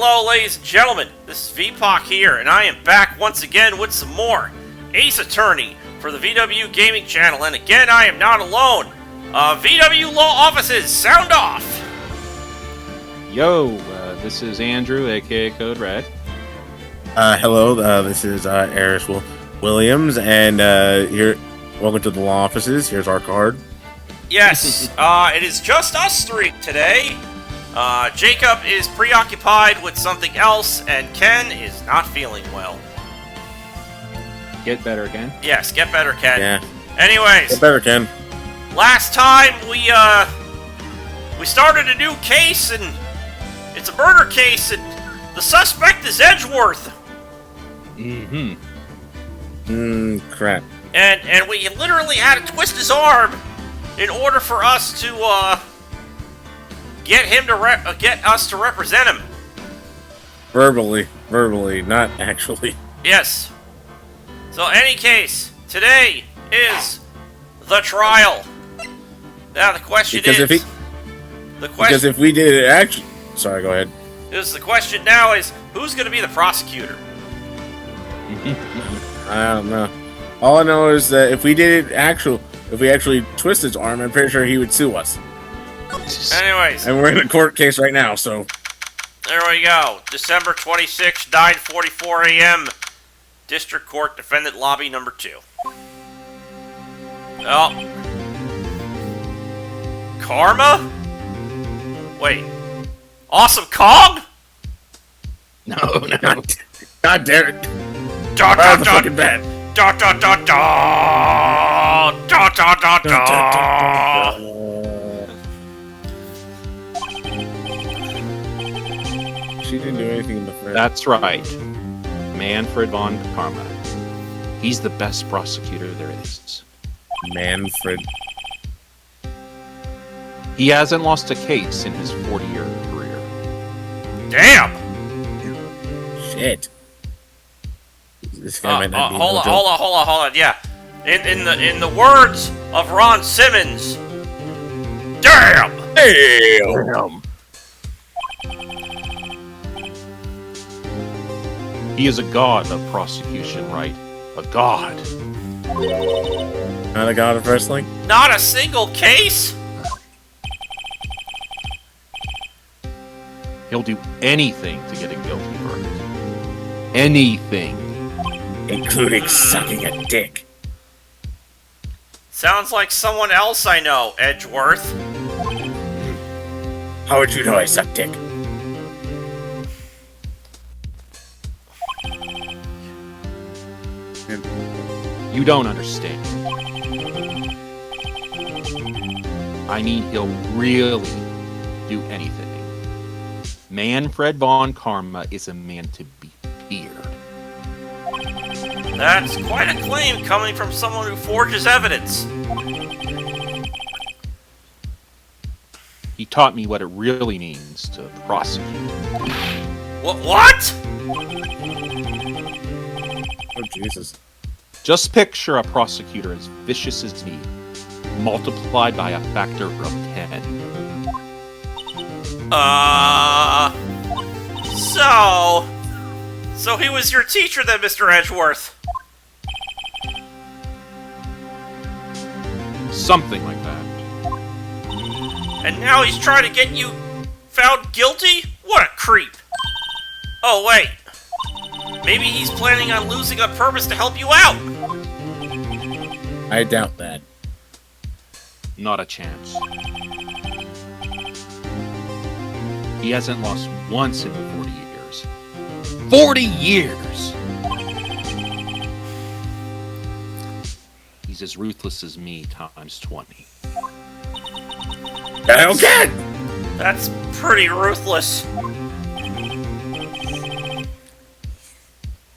Hello, ladies and gentlemen. This is V-Pac here, and I am back once again with some more Ace Attorney for the VW Gaming Channel. And again, I am not alone. VW Law Offices, sound off! Yo, this is Andrew, aka Code Red. Hello, this is Eris Williams, and here, welcome to the Law Offices. Here's our card. Yes, it is just us three today. Jacob is preoccupied with something else, and Ken is not feeling well. Get better, Ken. Yes, get better, Ken. Yeah. Anyways, Get better, Ken. last time we started a new case, and it's a murder case, and the suspect is Edgeworth. Crap. And we literally had to twist his arm in order for us to get him to get us to represent him. Verbally, not actually. Yes. So, any case, today is the trial. Now the question Because is, because if we did it actually, sorry, go ahead. the question now is, who's going to be the prosecutor? I don't know. All I know is that if we actually twist his arm, I'm pretty sure he would sue us. Anyways, And we're in a court case right now, so. there we go. December 26th, 9:44 a.m. District Court, Defendant Lobby number 2. Oh. Karma? Wait. Awesome Kong? No. God damn it. Da da Right off the da fucking bat. da da da da da da da da. She didn't do anything in the first. That's right. Manfred von Karma. He's the best prosecutor there is. Manfred. He hasn't lost a case in his 40-year career. Damn. Shit. This guy might not be Hold no on, joke. hold on. Yeah. In the words of Ron Simmons, damn. Damn. He is a god of prosecution, right? A god. Not a god of wrestling? Not a single case? He'll do anything to get a guilty verdict. Anything. Including sucking a dick. Sounds like someone else I know, Edgeworth. How would you know I suck dick? You don't understand. I mean, he'll really do anything. Manfred von Karma is a man to be feared. That's quite a claim coming from someone who forges evidence. He taught me what it really means to prosecute. What? Oh, Jesus. Just picture a prosecutor as vicious as me, multiplied by a factor of 10. So he was your teacher then, Mr. Edgeworth? Something like that. And now he's trying to get you found guilty? What a creep. Oh, wait. Maybe he's planning on losing on purpose to help you out. I doubt that. Not a chance. He hasn't lost once in the 40 years. 40 years! He's as ruthless as me times 20. Okay! That's pretty ruthless.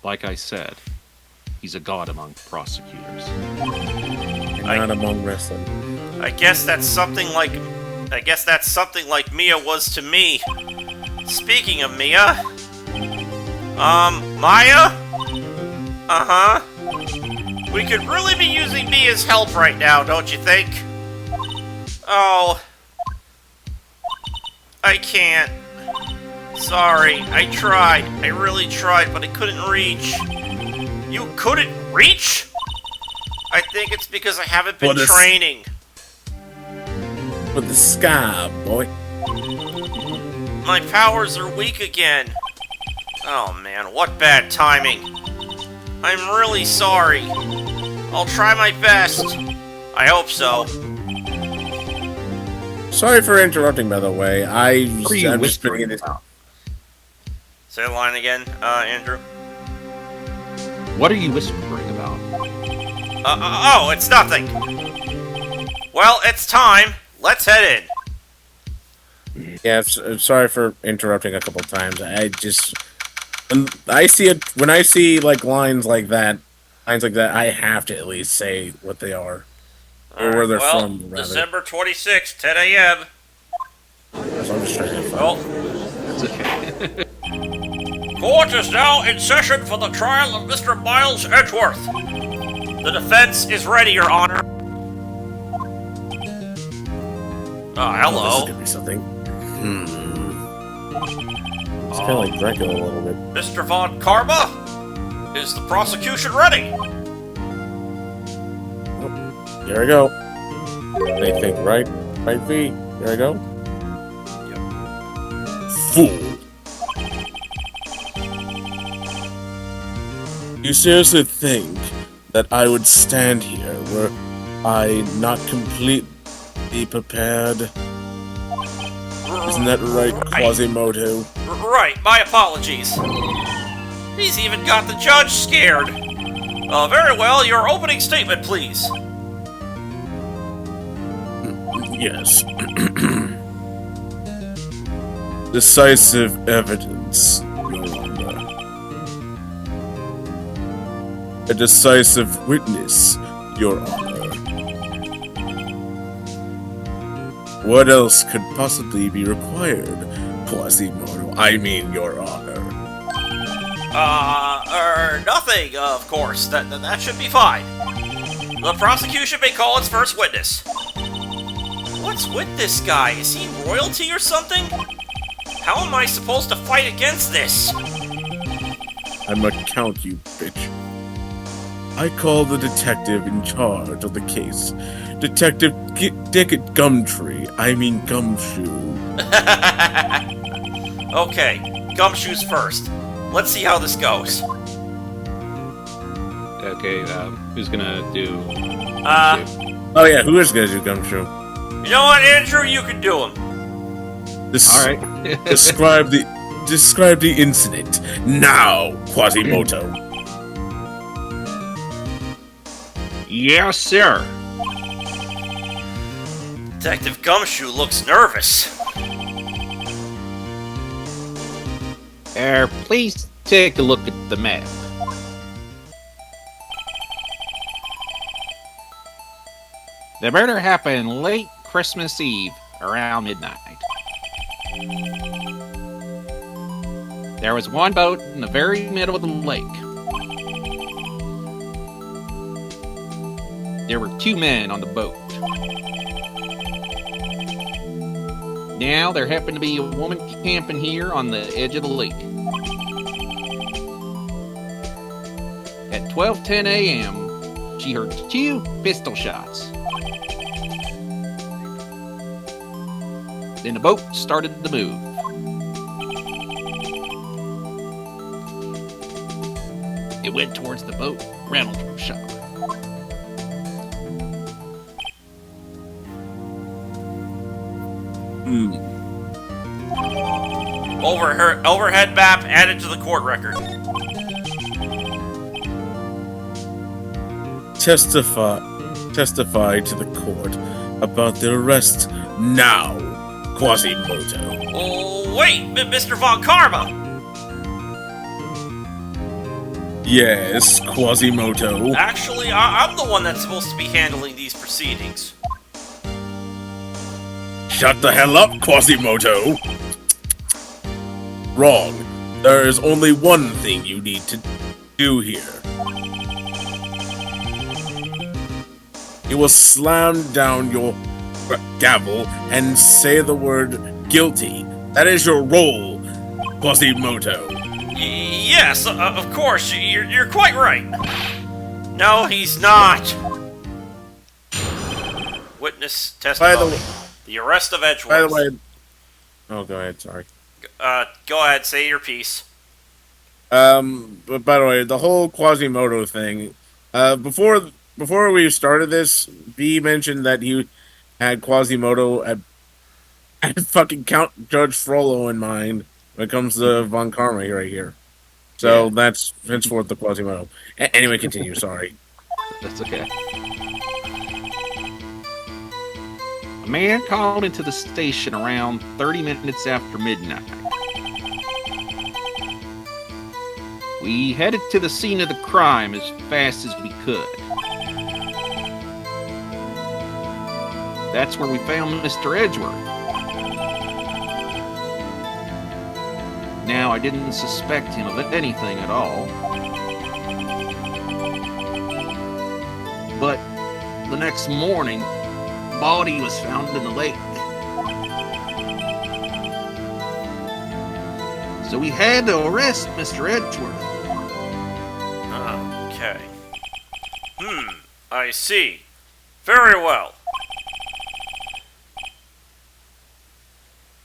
Like I said, he's a god among prosecutors. And not among wrestling. I guess that's something like Mia was to me. Speaking of Mia, Maya? Uh-huh. We could really be using Mia's help right now, don't you think? Oh. I can't. Sorry, I tried. I really tried, but I couldn't reach. You couldn't reach? I think it's because I haven't been training. For the sky, boy. My powers are weak again. Oh man, what bad timing. I'm really sorry. I'll try my best. I hope so. Sorry for interrupting, by the way. I'm What are you just putting whispering it. about? Say the line again, Andrew. What are you whispering about? Oh, it's nothing. Well, it's time. Let's head in. Yeah, sorry for interrupting a couple times. When I see like lines like that, I have to at least say what they are or where they're from. Rather. December 26th, 10 a.m. So I'm just trying to have fun. Well, That's okay. court is now in session for the trial of Mr. Miles Edgeworth. The defense is ready, Your Honor. Oh, Hello. this is gonna be something. It's kind of like Dracula a little bit. Mr. Von Karma? Is the prosecution ready? Here I go. They think right, V. Here I go. Yep. Fool! You seriously think that I would stand here were I not completely prepared? Isn't that right, Quasimodo? Right, my apologies. He's even got the judge scared. Very well, your opening statement, please. Yes. Decisive evidence, Your Honor. A decisive witness, Your Honor. What else could possibly be required, Quasimodo? I mean, Your Honor. Nothing, of course. That should be fine. The prosecution may call its first witness. What's with this guy? Is he royalty or something? How am I supposed to fight against this? I'ma count you, bitch. I call the detective in charge of the case. Detective Dickett Gumtree. I mean Gumshoe. Okay, Gumshoe's first. Let's see how this goes. Okay, who's gonna do? Oh yeah, who is gonna do Gumshoe? You know what, Andrew? You can do him. All right. Describe the incident now, Quasimodo. Yes, sir. Detective Gumshoe looks nervous. Please take a look at the map. The murder happened late Christmas Eve, around midnight. There was one boat in the very middle of the lake. There were two men on the boat. Now, there happened to be a woman camping here on the edge of the lake. At 12:10 a.m., she heard two pistol shots. Then the boat started to move. It went towards the boat rental shop. Overhead map added to the court record. Testify to the court about the arrest now, Quasimodo. Oh, wait, Mr. Von Karma. Yes, Quasimodo. Actually, I'm the one that's supposed to be handling these proceedings. Shut the hell up, Quasimodo. Wrong. There is only one thing you need to do here. You will slam down your gavel and say the word guilty. That is your role Quasimodo. Yes, of course, you're quite right. No, he's not. Witness testimony. The arrest of Edgeworth. By the way... Oh, go ahead, sorry. Go ahead, say your piece. But by the way, the whole Quasimodo thing, before we started this, V mentioned that he had Quasimodo at fucking Count Judge Frollo in mind when it comes to Von Karma right here. So that's henceforth the Quasimodo. Anyway, continue, sorry. That's okay. A man called into the station around 30 minutes after midnight. We headed to the scene of the crime as fast as we could. That's where we found Mr. Edgeworth. Now, I didn't suspect him of anything at all. But the next morning, body was found in the lake. So we had to arrest Mr. Edgeworth. Okay. I see. Very well.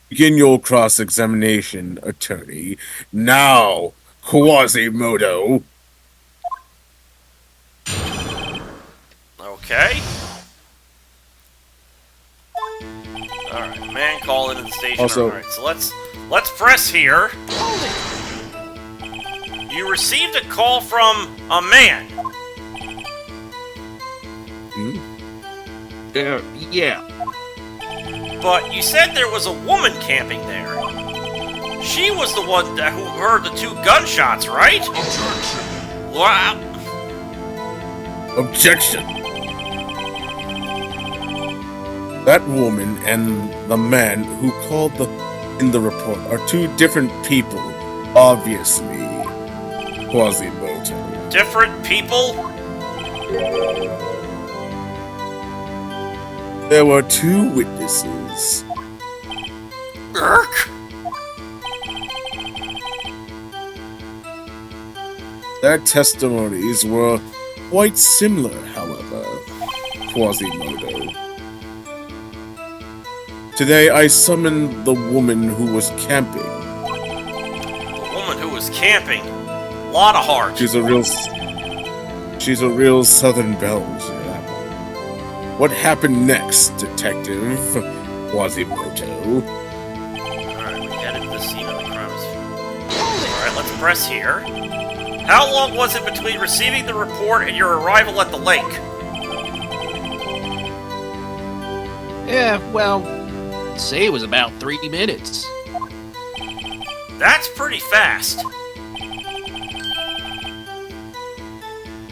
Begin your cross-examination, attorney. Now, Quasimodo. Okay. Alright, man called into the station. Also- Alright, so let's press here. You received a call from a man. Yeah. But you said there was a woman camping there. She was the one who heard the 2 gunshots, right? Wow. Objection. That woman and the man who called in the report are 2 different people, obviously. Quasimodo. Different people? There were 2 witnesses. Urk. Their testimonies were quite similar, however, Quasimodo. Today I summoned the woman who was camping. The woman who was camping. Lot of heart. She's a real Southern belle. What happened next, Detective Quasimodo? Alright, we headed to the scene of the crime. Alright, let's press here. How long was it between receiving the report and your arrival at the lake? Yeah, well, say it was about 3 minutes. That's pretty fast.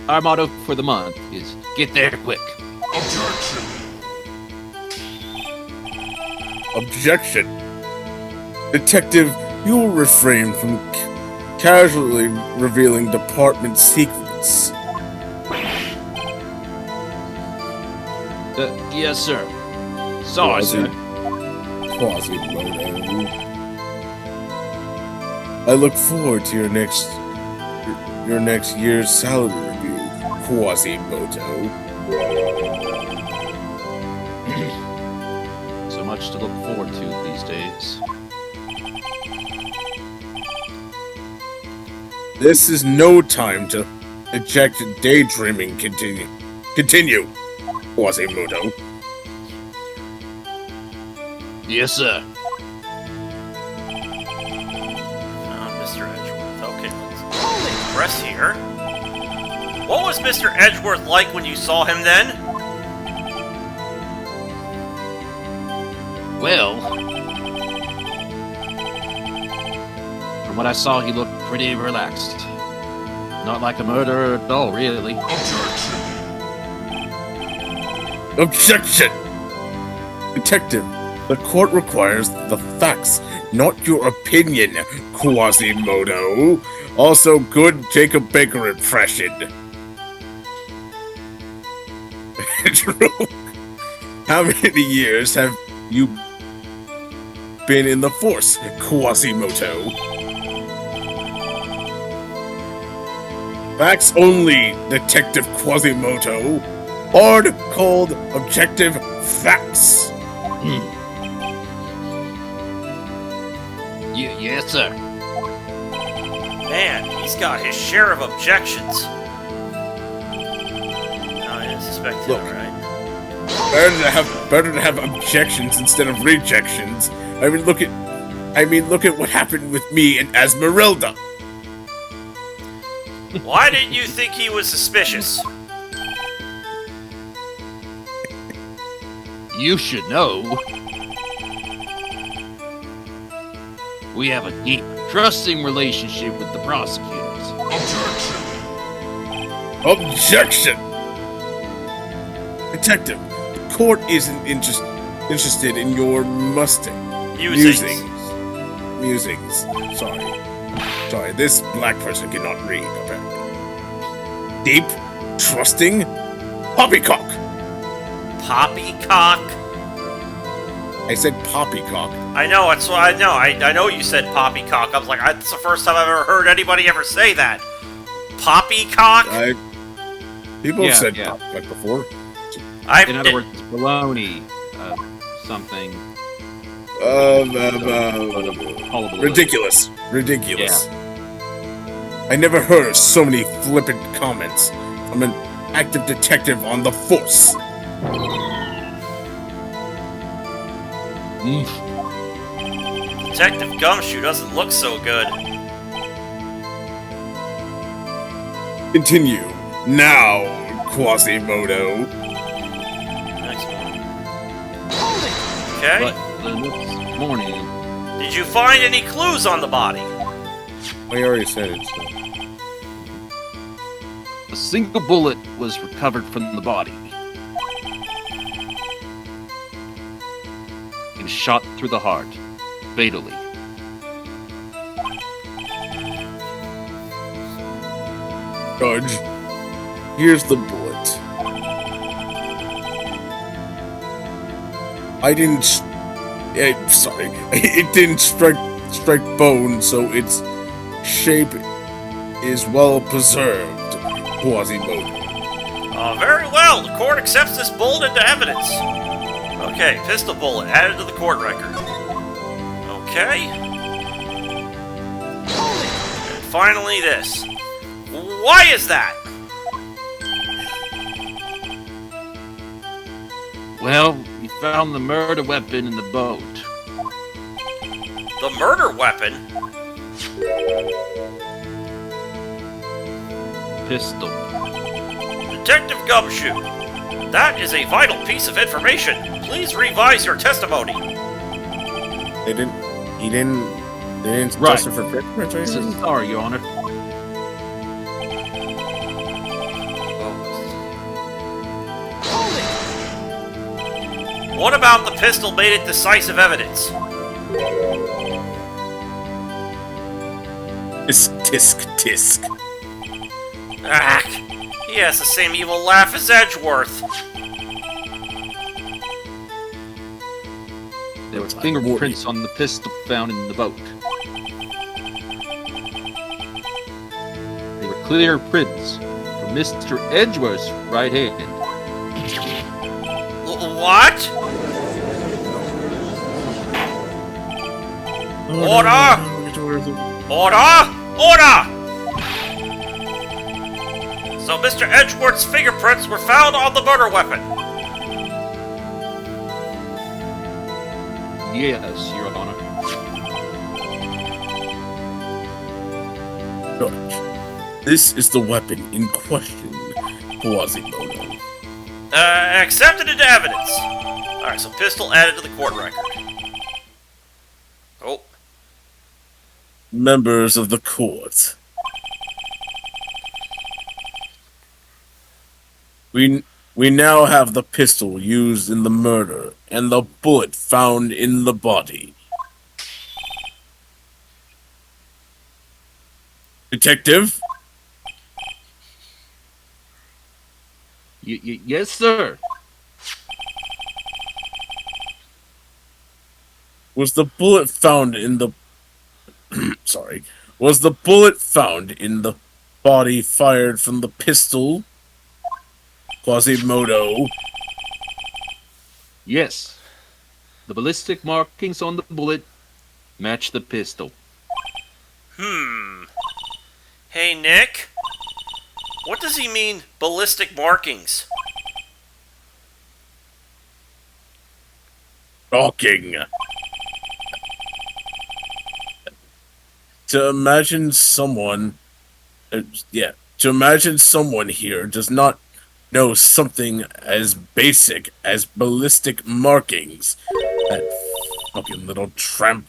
Our motto for the month is get there quick. Objection. Detective, you will refrain from casually revealing department secrets. Yes, sir. Sorry, sir. Quasimodo. I look forward to your next year's salary review, Quasimodo. So much to look forward to these days. This is no time to eject daydreaming. Continue, Quasimodo. Yes, sir. Mr. Edgeworth. Okay, let's press here. What was Mr. Edgeworth like when you saw him then? Well, from what I saw, he looked pretty relaxed. Not like a murderer at all, really. Objection! Detective, the court requires the facts, not your opinion, Quasimodo. Also, good Jacob Baker impression. Drew, how many years have you been in the force, Quasimodo? Facts only, Detective Quasimodo. Hard, cold, objective facts. Yes, sir. Man, he's got his share of objections. Oh, I didn't suspect it, Look. alright. Better to have objections instead of rejections. I mean, look at what happened with me and Esmeralda. Why didn't you think he was suspicious? You should know. We have a deep, trusting relationship with the prosecutors. Objection! Detective, the court isn't interested in your musings. Sorry, this black person cannot read, apparently. Deep, trusting, poppycock. Poppycock? I said poppycock. I know, that's what I know. I know you said poppycock. I was like, that's the first time I've ever heard anybody ever say that. Poppycock? People have said yeah. poppycock before. In other words, baloney, something. Ridiculous. Yeah. I never heard so many flippant comments from an active detective on the force. Detective Gumshoe doesn't look so good. Continue now, Quasimodo. Next one. Okay. But the next morning, Did you find any clues on the body? I already said it. So. a single bullet was recovered from the body. He was shot through the heart, fatally. Judge, here's the bullet. It didn't strike bone, so its shape is well preserved, Quasimodo. Very well. The court accepts this bullet into evidence. Okay, pistol bullet added to the court record. Okay. And finally this. Why is that? Well, we found the murder weapon in the boat. The murder weapon? Pistol. Detective Gumshoe, that is a vital piece of information. Please revise your testimony. They didn't Right. test it for fingerprints. Sorry, Your Honor. What about the pistol made it decisive evidence? Tisk. Ah, he has the same evil laugh as Edgeworth. There were fingerprints on the pistol found in the boat. They were clear prints from Mr. Edgeworth's right hand. What? Order! So Mr. Edgeworth's fingerprints were found on the murder weapon. Yes, Your Honor. Judge, this is the weapon in question, Quasimodo. Accepted into evidence. Alright, so pistol added to the court record. Oh. Members of the court. We now have the pistol used in the murder and the bullet found in the body. Detective? Yes, sir. Was the bullet found in the... Was the bullet found in the body fired from the pistol, Quasimodo. Yes. The ballistic markings on the bullet match the pistol. Hey, Nick? What does he mean, ballistic markings? Shocking. To imagine someone here does not know something as basic as ballistic markings. That fucking little tramp.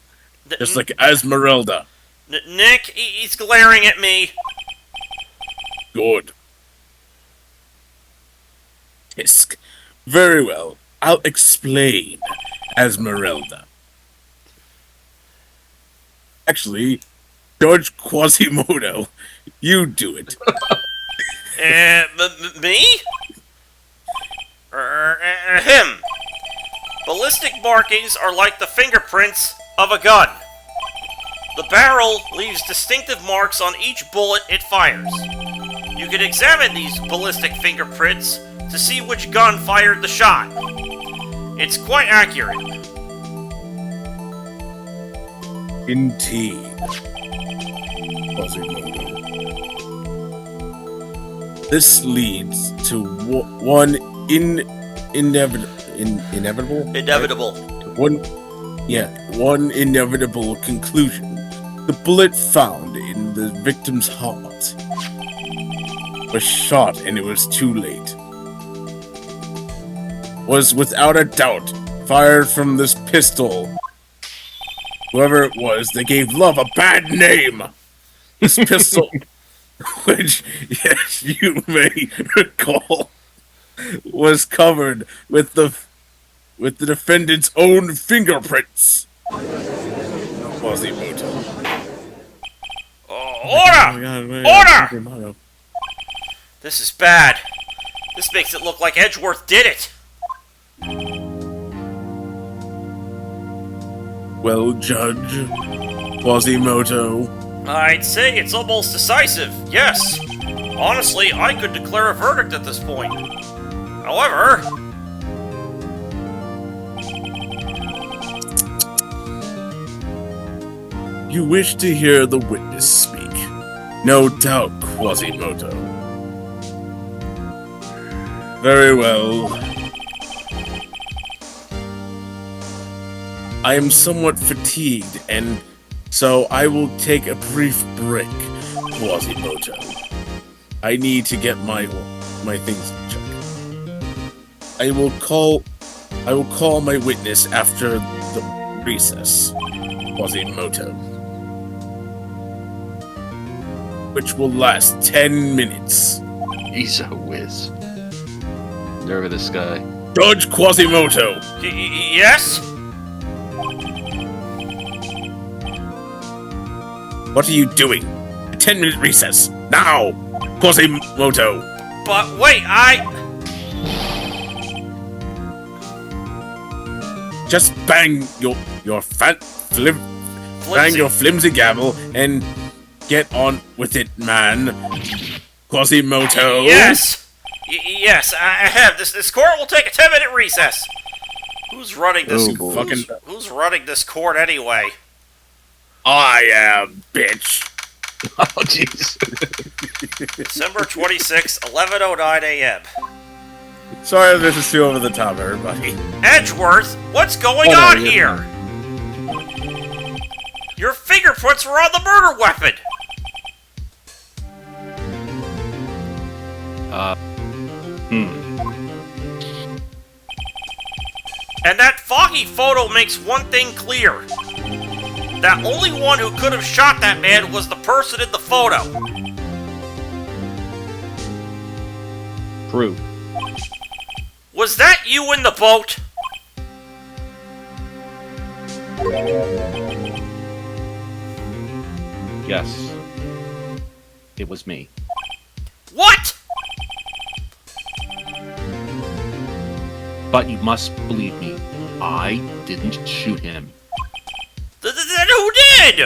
Just like Esmeralda. Nick, he's glaring at me. Good. Tisk. Very well. I'll explain, Esmeralda. Actually, George Quasimodo, you do it. Me? Him. Ballistic markings are like the fingerprints of a gun. The barrel leaves distinctive marks on each bullet it fires. You can examine these ballistic fingerprints to see which gun fired the shot. It's quite accurate. Indeed. Quasimodo. This leads to one inevitable? Inevitable. One inevitable conclusion. The bullet found in the victim's heart was shot and it was too late. Was without a doubt fired from this pistol. Whoever it was, they gave love a bad name. This pistol, which, yes, you may recall, was covered with the defendant's own fingerprints. Quasimodo. Order! Order! This is bad. This makes it look like Edgeworth did it. Well, Judge Quasimodo. I'd say it's almost decisive, yes. Honestly, I could declare a verdict at this point. However... You wish to hear the witness speak. No doubt, Quasimodo. Very well. I am somewhat fatigued, and so I will take a brief break, Quasimodo. I need to get my things checked. I will call my witness after the recess, Quasimodo, which will last 10 minutes. He's a whiz. Nerve of this guy. Judge Quasimodo! Yes? What are you doing? A 10-minute recess. Now! Quasimodo! But wait, Just bang your flimsy gavel and get on with it, man. Quasimodo. Yes! Yes, I have. This court will take a 10-minute recess. Who's running this? Who's running this court anyway? I am, bitch. Oh, jeez. December 26, 11:09 a.m. Sorry if this is too over the top, everybody. Edgeworth, what's going on here? Your fingerprints were on the murder weapon. And that foggy photo makes one thing clear. That only one who could have shot that man was the person in the photo. True. Was that you in the boat? Yes. It was me. What? But you must believe me. I didn't shoot him. Then who did?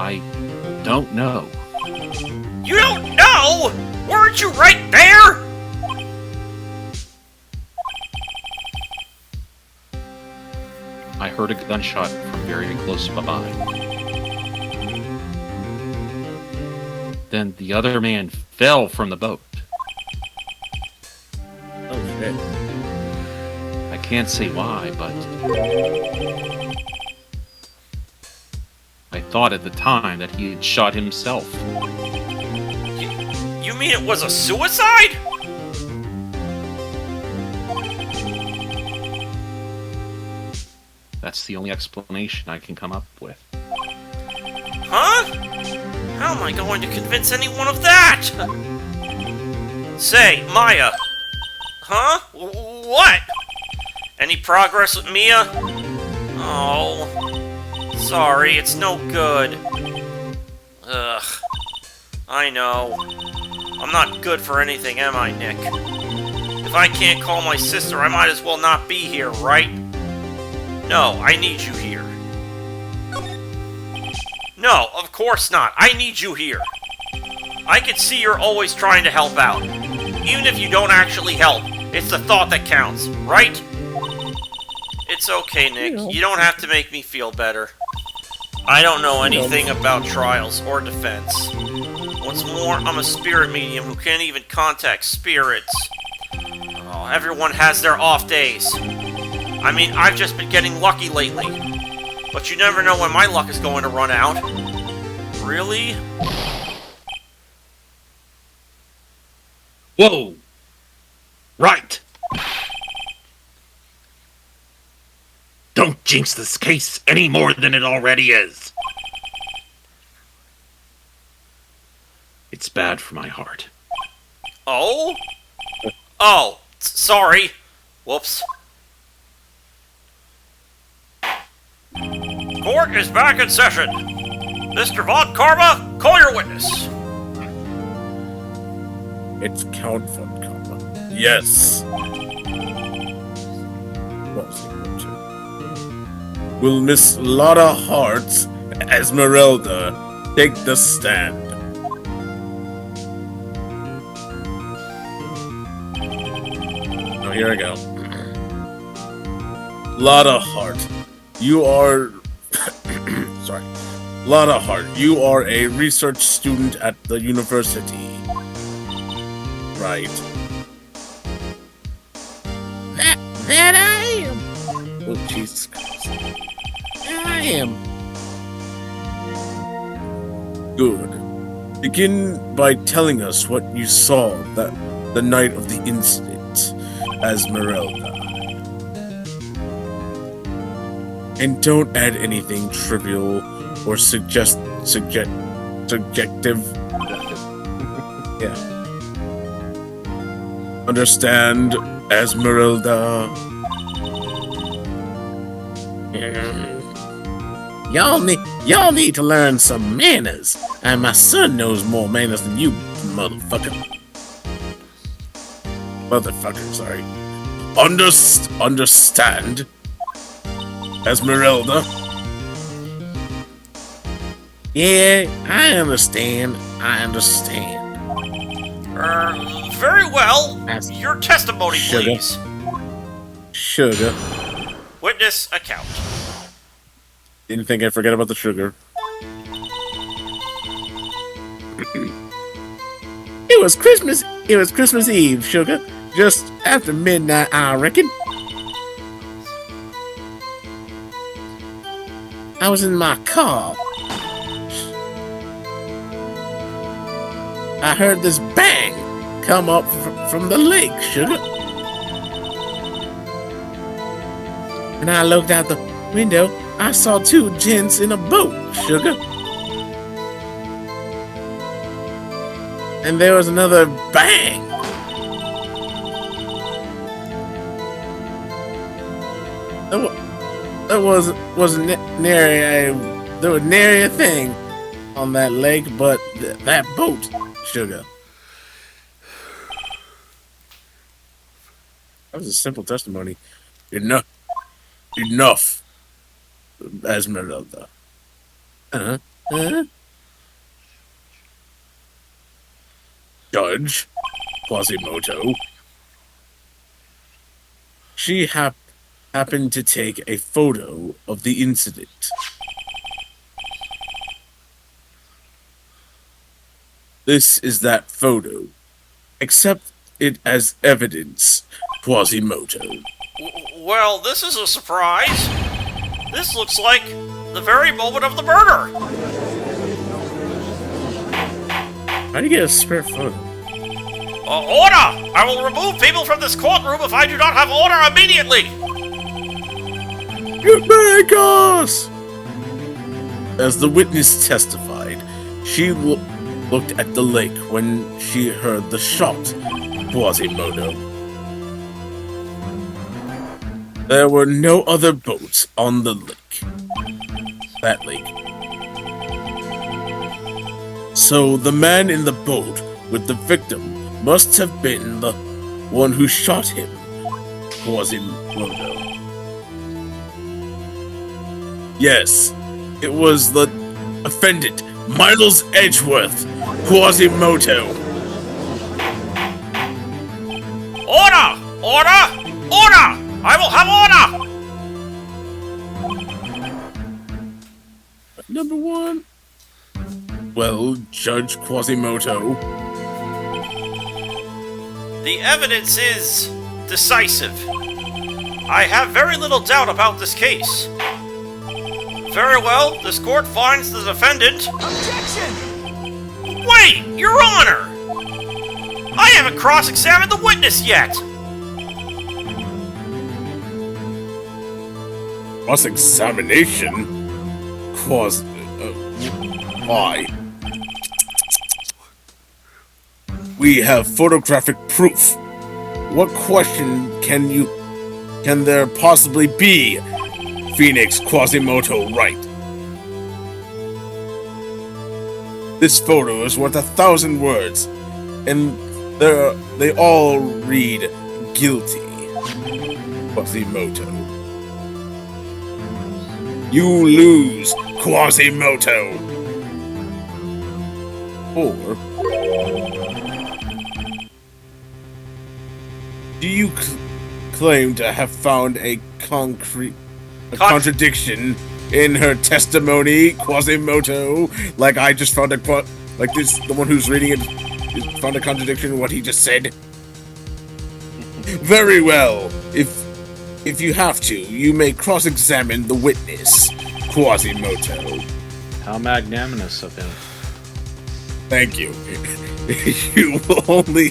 I don't know. You don't know? Weren't you right there? I heard a gunshot from very close by. Then the other man fell from the boat. Oh shit. I can't say why, but I thought at the time that he had shot himself. You mean it was a suicide? That's the only explanation I can come up with. Huh? How am I going to convince anyone of that? Say, Maya. Huh? What? Any progress with Mia? Oh. Sorry, it's no good. Ugh. I know. I'm not good for anything, am I, Nick? If I can't call my sister, I might as well not be here, right? No, I need you here. No, of course not. I need you here. I can see you're always trying to help out. Even if you don't actually help, it's the thought that counts, right? It's okay, Nick. You don't have to make me feel better. I don't know anything about trials or defense. What's more, I'm a spirit medium who can't even contact spirits. Oh, everyone has their off days. I mean, I've just been getting lucky lately. But you never know when my luck is going to run out. Really? Whoa! Right! Don't jinx this case any more than it already is. It's bad for my heart. Oh? Oh, sorry. Whoops. Court is back in session. Mr. Von Karma, call your witness. It's Count von Karma. Yes. What was it? Will Miss Lotta Hearts, Esmeralda, take the stand? Oh, here I go. Lotta Heart, you are... Sorry. Lotta Heart, you are a research student at the university. Right. That I am. Oh, Jesus Christ. I am. Good. Begin by telling us what you saw the night of the incident, Esmeralda. And don't add anything trivial or subjective. Yeah. Understand, Esmeralda? Y'all need to learn some manners. And my son knows more manners than you, motherfucker. Sorry. Understand, Esmeralda? Yeah, I understand. Very well. Your testimony, please. Sugar. Witness account. Didn't think I'd forget about the sugar. It was Christmas Eve, sugar. Just after midnight, I reckon. I was in my car. I heard this bang come up from the lake, sugar. And I looked out the window. I saw two gents in a boat, sugar. And there was another bang. There was nary a thing on that lake, but that boat, sugar. That was a simple testimony. Enough, Esmeralda. Huh? Judge Quasimodo. She happened to take a photo of the incident. This is that photo. Accept it as evidence, Quasimodo. Well, this is a surprise. This looks like the very moment of the murder. How do you get a spare photo? Order! I will remove people from this courtroom if I do not have order immediately. Get back us! As the witness testified, she looked at the lake when she heard the shot, Quasimodo. There were no other boats on the lake. That lake. So the man in the boat with the victim must have been the one who shot him, Quasimodo. Yes, it was the offendant, Miles Edgeworth, Quasimodo. Order! Order! Order! I will have order! Number one. Well, Judge Quasimodo. The evidence is decisive. I have very little doubt about this case. Very well, this court finds the defendant... Objection! Wait, Your Honor! I haven't cross-examined the witness yet! Cross-examination? Why? We have photographic proof. What question can there possibly be? Phoenix Quasimodo right. This photo is worth 1,000 words, and they all read guilty. Quasimodo. You lose, Quasimodo. Or do you claim to have found a contradiction in her testimony, Quasimodo? Like I just found the one who's reading it found a contradiction in what he just said? Very well. If you have to, you may cross-examine the witness, Quasimodo. How magnanimous of him. Thank you. You will only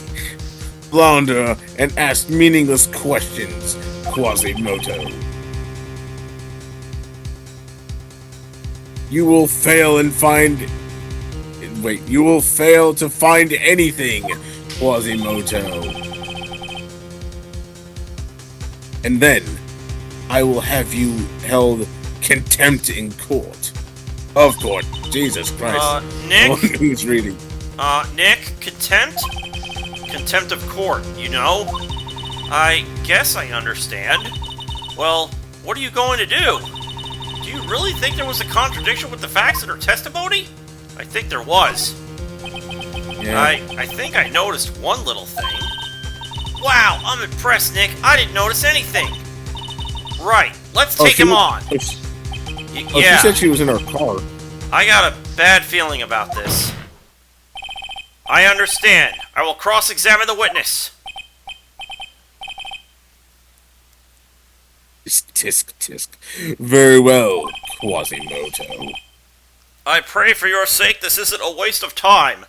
flounder and ask meaningless questions, Quasimodo. You will fail to find anything, Quasimodo. And then, I will have you held contempt in court. Of court. Jesus Christ. Nick? Who's reading? Nick, contempt? Contempt of court, you know? I guess I understand. Well, what are you going to do? Do you really think there was a contradiction with the facts in her testimony? I think there was. Yeah. I think I noticed one little thing. Wow, I'm impressed, Nick. I didn't notice anything. Right, let's take him on. She Yeah, said she was in her car. I got a bad feeling about this. I understand. I will cross-examine the witness. Tisk, tisk. Very well, Quasimodo. I pray for your sake this isn't a waste of time.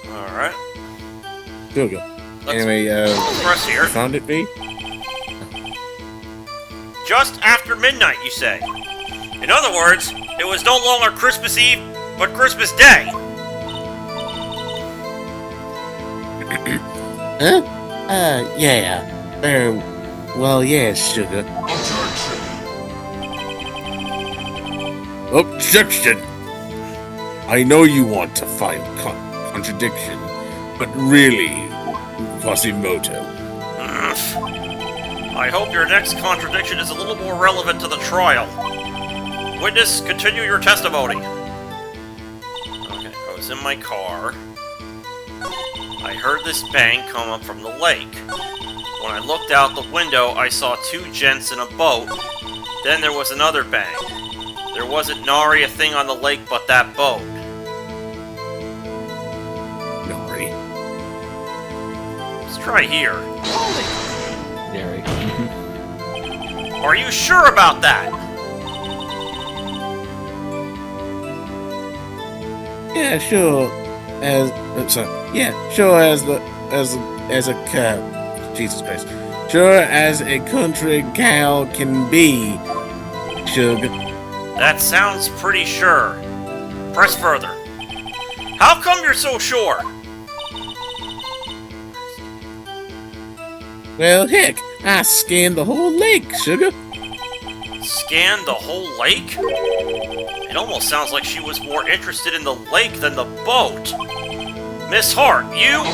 Alright. There we go. Anyway, Press here. found it, V? Just after midnight, you say. In other words, it was no longer Christmas Eve, but Christmas Day. Huh? Yeah. Well, yes, sugar. Objection! I know you want to find contradiction, but really, Quasimodo. I hope your next contradiction is a little more relevant to the trial. Witness, continue your testimony. Okay, I was in my car. I heard this bang come up from the lake. When I looked out the window, I saw two gents in a boat. Then there was another bang. There wasn't nary a thing on the lake but that boat. Nary. Let's try here. Nary. Are you sure about that? Yeah, sure. Sure as a cow. Jesus Christ. Sure as a country cow can be. Sugar. That sounds pretty sure. Press further. How come you're so sure? Well, heck, I scanned the whole lake, sugar. Scanned the whole lake? It almost sounds like she was more interested in the lake than the boat. Miss Hart, you...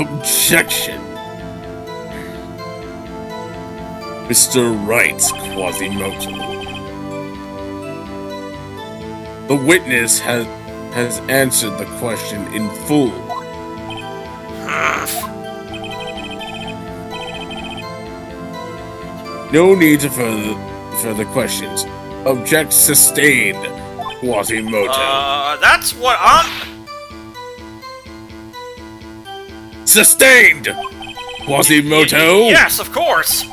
Objection. Mr. Wright, Quasimodo. The witness has answered the question in full. No need to further questions. Object sustained, Quasimodo. That's what I'm... Sustained, Quasimodo. Yes, of course.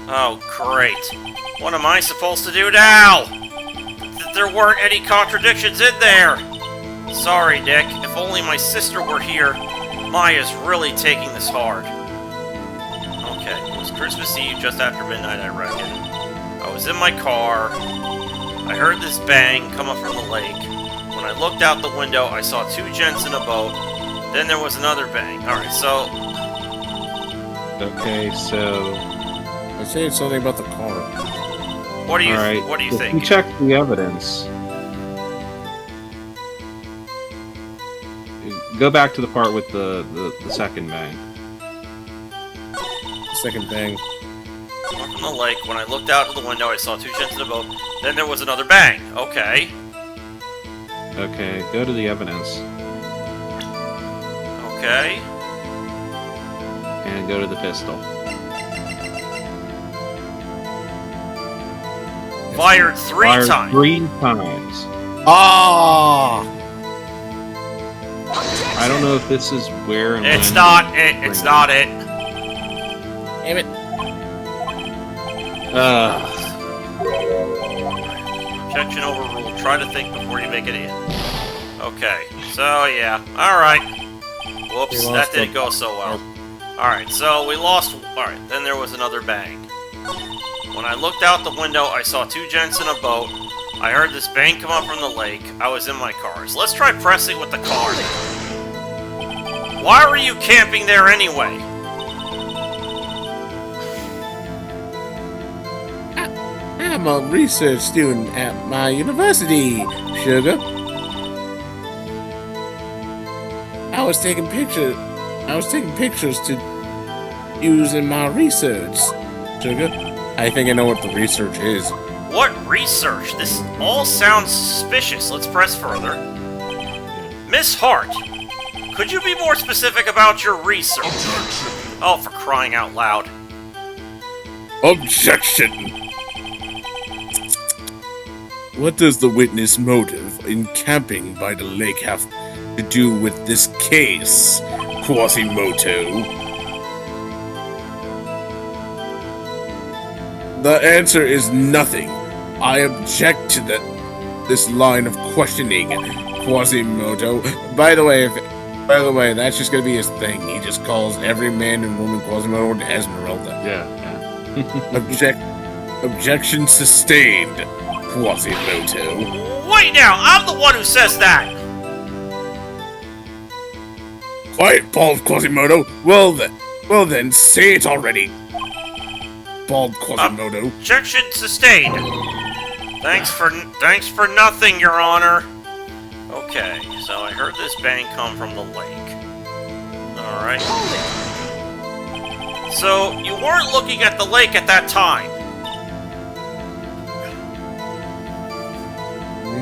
Oh, great. What am I supposed to do now? There weren't any contradictions in there. Sorry, Nick. If only my sister were here. Maya's really taking this hard. Okay, it was Christmas Eve, just after midnight, I reckon. I was in my car. I heard this bang come up from the lake. When I looked out the window, I saw two gents in a boat. Then there was another bang. Alright, so... Okay, so... I say something about the car. What do you, All right. what do you If think? we check the evidence. Go back to the part with the second bang. Second bang. From the lake, when I looked out of the window, I saw two gents in a boat. Then there was another bang. Okay. Okay, go to the evidence. Okay. And go to the pistol. Fired three Fired times. 3 times. Ah! I don't know if this is where and It's when not it. It's not it. Damn it. Objection overruled. Try to think before you make it in. Okay. So, yeah. Alright. Whoops. We That lost didn't him. go so well. Alright. So, we lost... Alright. Then there was another bang. When I looked out the window, I saw two gents in a boat. I heard this bang come up from the lake. I was in my car. So let's try pressing with the car. Why were you camping there anyway? I'm a research student at my university, sugar. I was taking pictures to use in my research, sugar. I think I know what the research is. What research? This all sounds suspicious. Let's press further. Miss Hart, could you be more specific about your research? Oh, for crying out loud. Objection! What does the witness' motive in camping by the lake have to do with this case, Quasimodo? The answer is nothing. I object to this line of questioning, Quasimodo. By the way, that's just gonna be his thing. He just calls every man and woman Quasimodo and Esmeralda. Yeah. Objection sustained, Quasimodo. Wait now, I'm the one who says that! Quiet, bald Quasimodo. Well then, say it already. Bald Quasimodo. Objection sustained. Thanks for nothing, Your Honor. Okay, so I heard this bang come from the lake. Alright. So, you weren't looking at the lake at that time?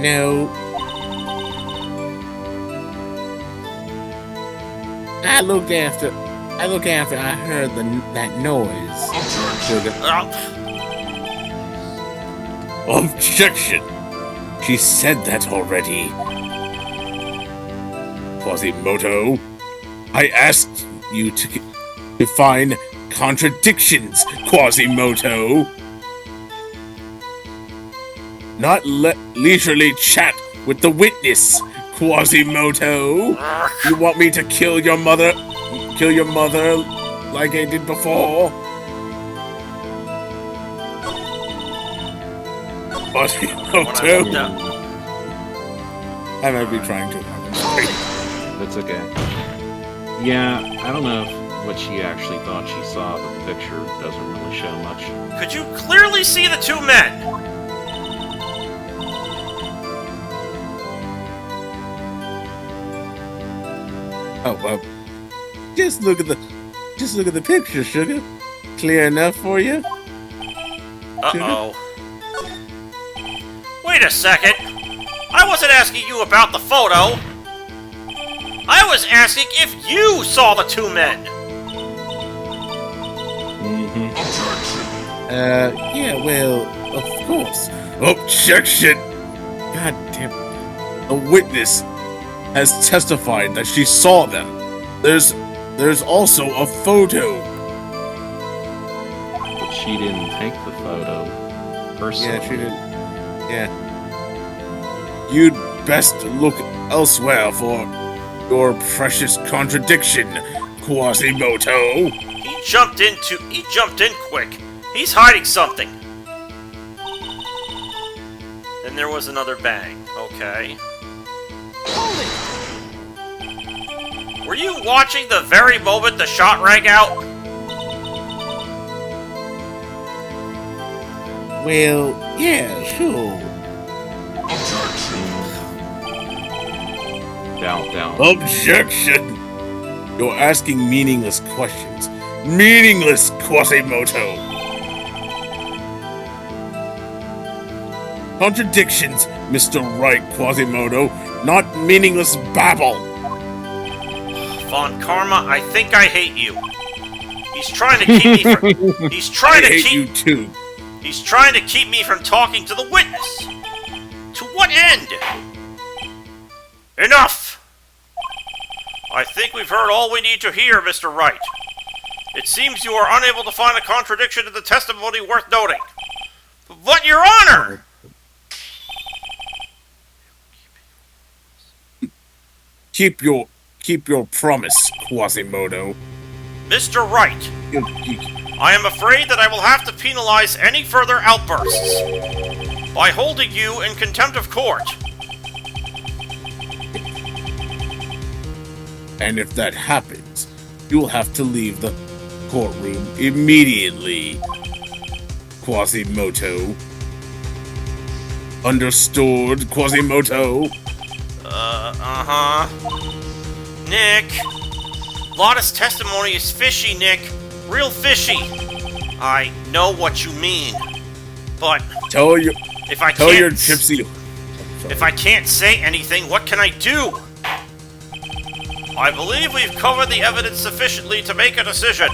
No. I look after I heard that noise. Sugar. Objection! She said that already. Quasimodo, I asked you to find contradictions, Quasimodo. Not leisurely chat with the witness, Quasimodo. You want me to kill your mother like I did before? Quasimodo. I might be trying to. That's okay. Yeah, I don't know what she actually thought she saw, but the picture doesn't really show much. Could you clearly see the two men? Oh well. Just look at the picture, Sugar. Clear enough for you? Uh-oh. Wait a second. I wasn't asking you about the photo. I was asking if you saw the two men. Yeah, well, of course. Objection! God damn. A witness has testified that she saw them. There's also a photo. But she didn't take the photo personally. Yeah, she didn't. Yeah. You'd best look elsewhere for your precious contradiction, Quasimodo. He jumped in quick. He's hiding something. Then there was another bang. Okay. Were you watching the very moment the shot rang out? Well, yeah, sure. Down. Objection! You're asking meaningless questions. Meaningless, Quasimodo! Contradictions, Mr. Right, Quasimodo, not meaningless babble! Von Karma, I think I hate you. He's trying to keep me from... He's trying I to hate keep... you too. He's trying to keep me from talking to the witness. To what end? Enough! I think we've heard all we need to hear, Mr. Wright. It seems you are unable to find a contradiction in the testimony worth noting. But, Your Honor! Keep your promise, Quasimodo. Mr. Wright, I am afraid that I will have to penalize any further outbursts by holding you in contempt of court. And if that happens, you'll have to leave the courtroom immediately, Quasimodo. Understood, Quasimodo? Nick, Lotta's testimony is fishy, Nick. Real fishy. I know what you mean, but Tell your gypsy. If I can't say anything, what can I do? I believe we've covered the evidence sufficiently to make a decision.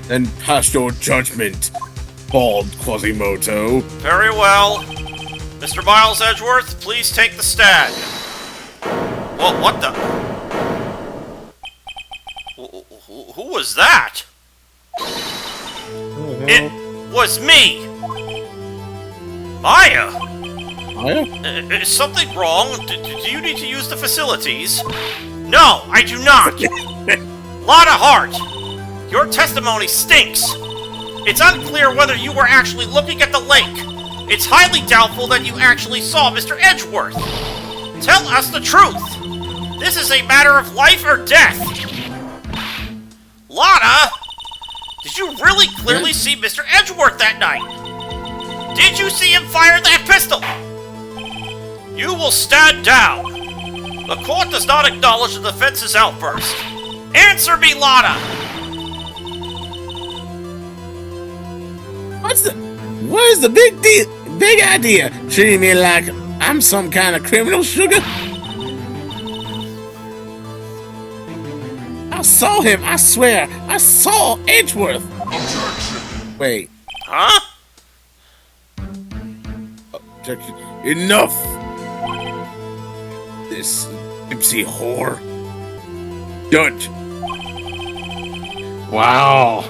Then pass your judgment, bald Quasimodo. Very well. Mr. Miles Edgeworth, please take the stand. Well, what the... Who was that? It was me! Aya! Aya? Is something wrong? Do you need to use the facilities? No, I do not! Lotta Hart! Your testimony stinks! It's unclear whether you were actually looking at the lake. It's highly doubtful that you actually saw Mr. Edgeworth. Tell us the truth! This is a matter of life or death! Lotta! Did you really clearly see Mr. Edgeworth that night? Did you see him fire that pistol? You will stand down. The court does not acknowledge the defense's outburst. Answer me, Lana! What is the big deal? Big idea? Treating me like I'm some kind of criminal, sugar? I saw him, I swear. I saw Edgeworth. Wait. Huh? Objection. Enough! This gypsy whore. Judge. Wow.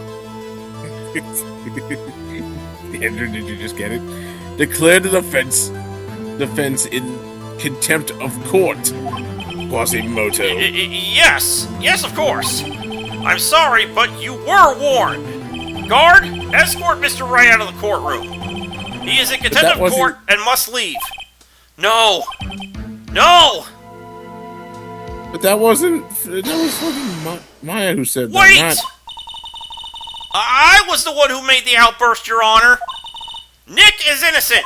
Andrew, did you just get it? Declare the defense in contempt of court. Quasimodo. Yes, of course. I'm sorry, but you were warned. Guard, escort Mr. Wright out of the courtroom. He is in contempt of court and must leave. No! But that was fucking Maya who said that. Wait! I was the one who made the outburst, Your Honor. Nick is innocent.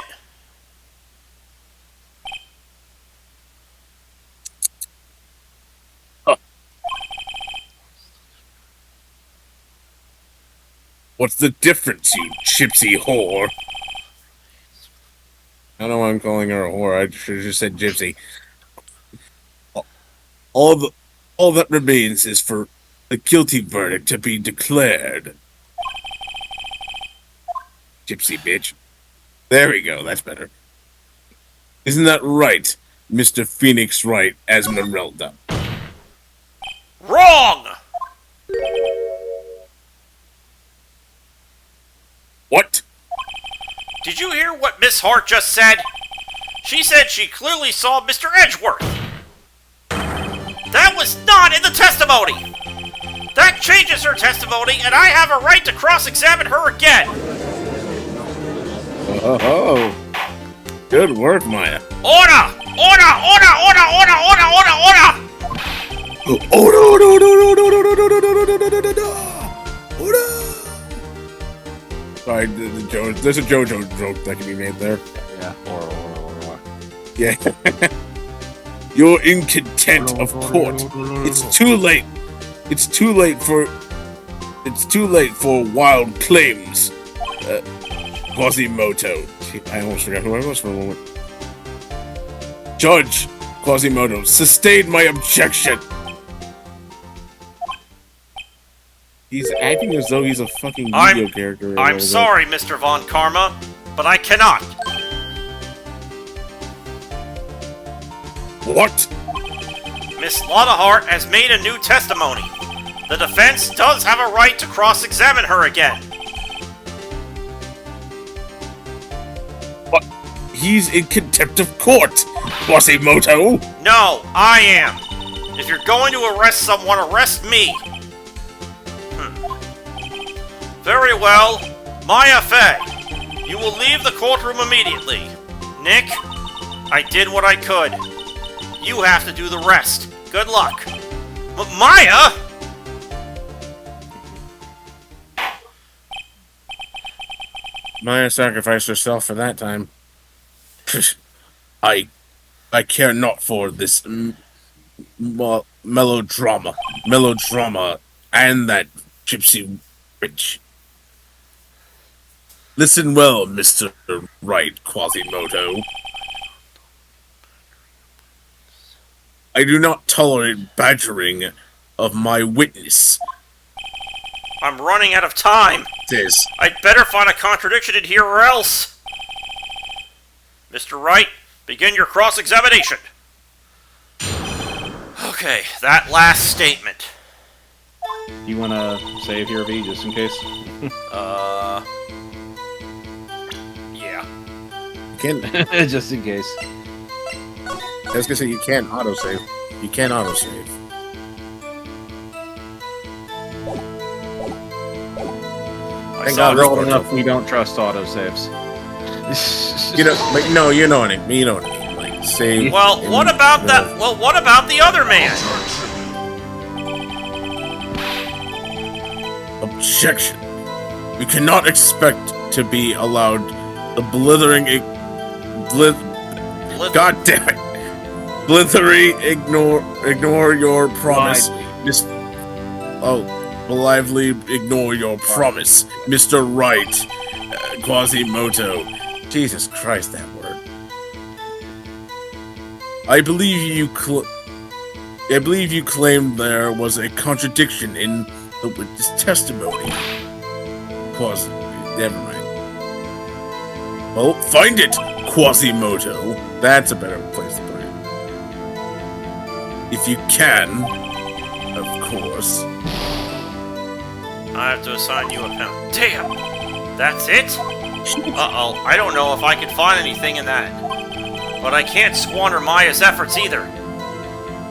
What's the difference, you gypsy whore? I don't know why I'm calling her a whore. I should have just said gypsy. All that remains is for the guilty verdict to be declared. Gypsy bitch. There we go, that's better. Isn't that right, Mr. Phoenix Wright Esmeralda? Wrong! What? Did you hear what Miss Hart just said? She said she clearly saw Mr. Edgeworth. That was not in the testimony! That changes her testimony, and I have a right to cross-examine her again! Oh, good work, Maya. Order! Sorry, there's a JoJo joke that can be made there. Yeah. Or. Yeah. You're in contempt of court. It's too late. It's too late for wild claims. Quasimodo. I almost forgot who I was for a moment. Judge Quasimodo, sustain my objection. He's acting as though he's a fucking video character. I'm sorry, Mr. Von Karma, but I cannot. What? Miss Lotta Hart has made a new testimony. The defense does have a right to cross-examine her again. What? He's in contempt of court, Quasimodo. No, I am. If you're going to arrest someone, arrest me. Very well. Maya Fey, you will leave the courtroom immediately. Nick, I did what I could. You have to do the rest. Good luck. But Maya! Maya sacrificed herself for that time. I care not for this melodrama, and that gypsy witch. Listen well, Mr. Wright Quasimodo. I do not tolerate badgering of my witness. I'm running out of time. This. I'd better find a contradiction in here or else. Mr. Wright, begin your cross-examination. Okay, that last statement. You want to save here, V, just in case? Yeah. You can't. Just in case. I was gonna say you can't autosave. You can't autosave. Thank God, we're old enough we don't trust autosaves. You know, like, no, you know what I mean. You know what I mean. Like, save. Well, what about that? Well, what about the other man? Objection. We cannot expect to be allowed The blithering... God damn it! Blithery, ignore your promise. Blithely ignore your promise, Mr. Right, Quasimodo. Jesus Christ, that word. I believe you claimed there was a contradiction in the witness testimony. Never mind. Well, find it, Quasimodo. That's a better place to put it. If you can, of course. I have to assign you a penalty. Damn! That's it? Uh-oh, I don't know if I can find anything in that. But I can't squander Maya's efforts either.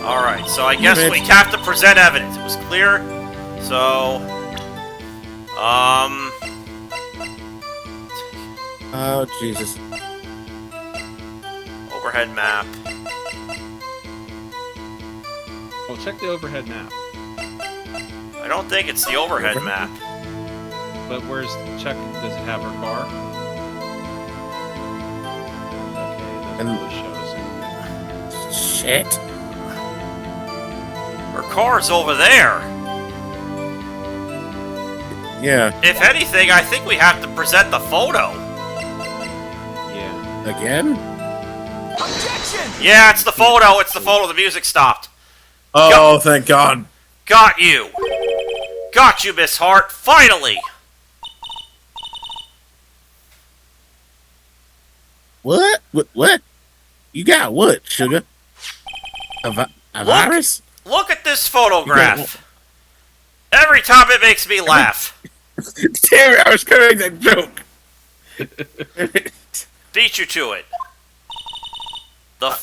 Alright, so I guess we have to present evidence. It was clear. So... Oh, Jesus. Overhead map. Well, check the overhead map. I don't think it's the overhead map. But where's... Check... Does it have her car? Okay, that really shows it. Shit. Her car's over there. Yeah. If anything, I think we have to present the photo. Yeah. Again? Objection! Yeah, it's the photo. It's the photo. The music stopped. Oh, thank God. Got you. Got you, Miss Hart. Finally. What? What? You got what, sugar? A virus? Look at this photograph. Every time it makes me laugh. Damn it, I was gonna make that joke. Beat you to it. The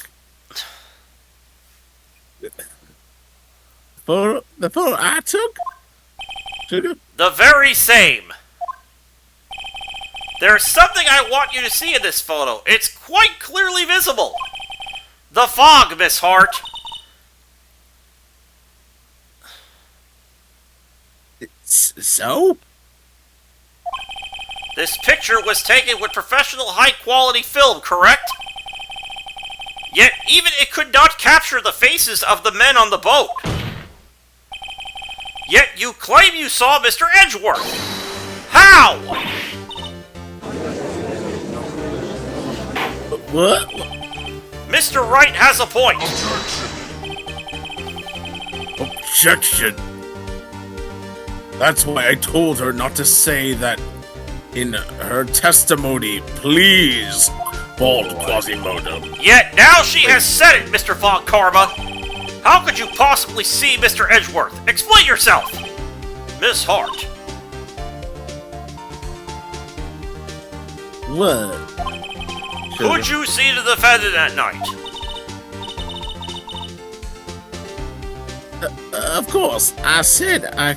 photo I took? Sugar? The very same. There's something I want you to see in this photo. It's quite clearly visible. The fog, Miss Hart. So? This picture was taken with professional high-quality film, correct? Yet, even it could not capture the faces of the men on the boat. Yet, you claim you saw Mr. Edgeworth. How? What? Mr. Wright has a point. Objection. That's why I told her not to say that in her testimony. Please, bald Quasimodo. Yet now she has said it, Mr. Von Karma. How could you possibly see Mr. Edgeworth? Explain yourself. Miss Hart. What? Could you see the defendant at night? Of course. I said I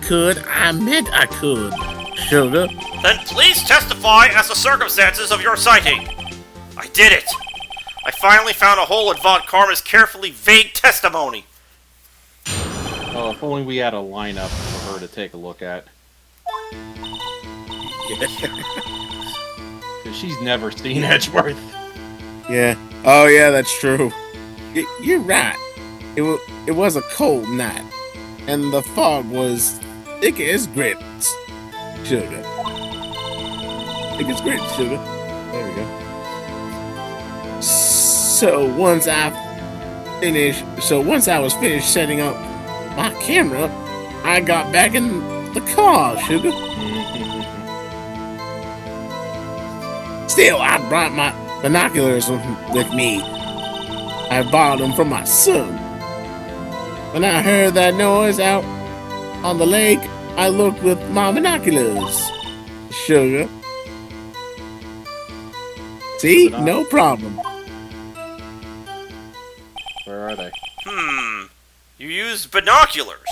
could. I meant I could. Sugar. Then please testify as the circumstances of your sighting. I did it. I finally found a hole in Von Karma's carefully vague testimony. Oh, if only we had a lineup for her to take a look at. Because she's never seen Edgeworth. Yeah. Oh, yeah, that's true. You're right. It was a cold night, and the fog was thick as grits. Sugar. Thick as grits, sugar. There we go. So once I was finished setting up my camera, I got back in the car, sugar. Still, I brought my binoculars with me. I borrowed them from my son. When I heard that noise out on the lake, I looked with my binoculars. Sugar. See? No problem. Where are they? You used binoculars.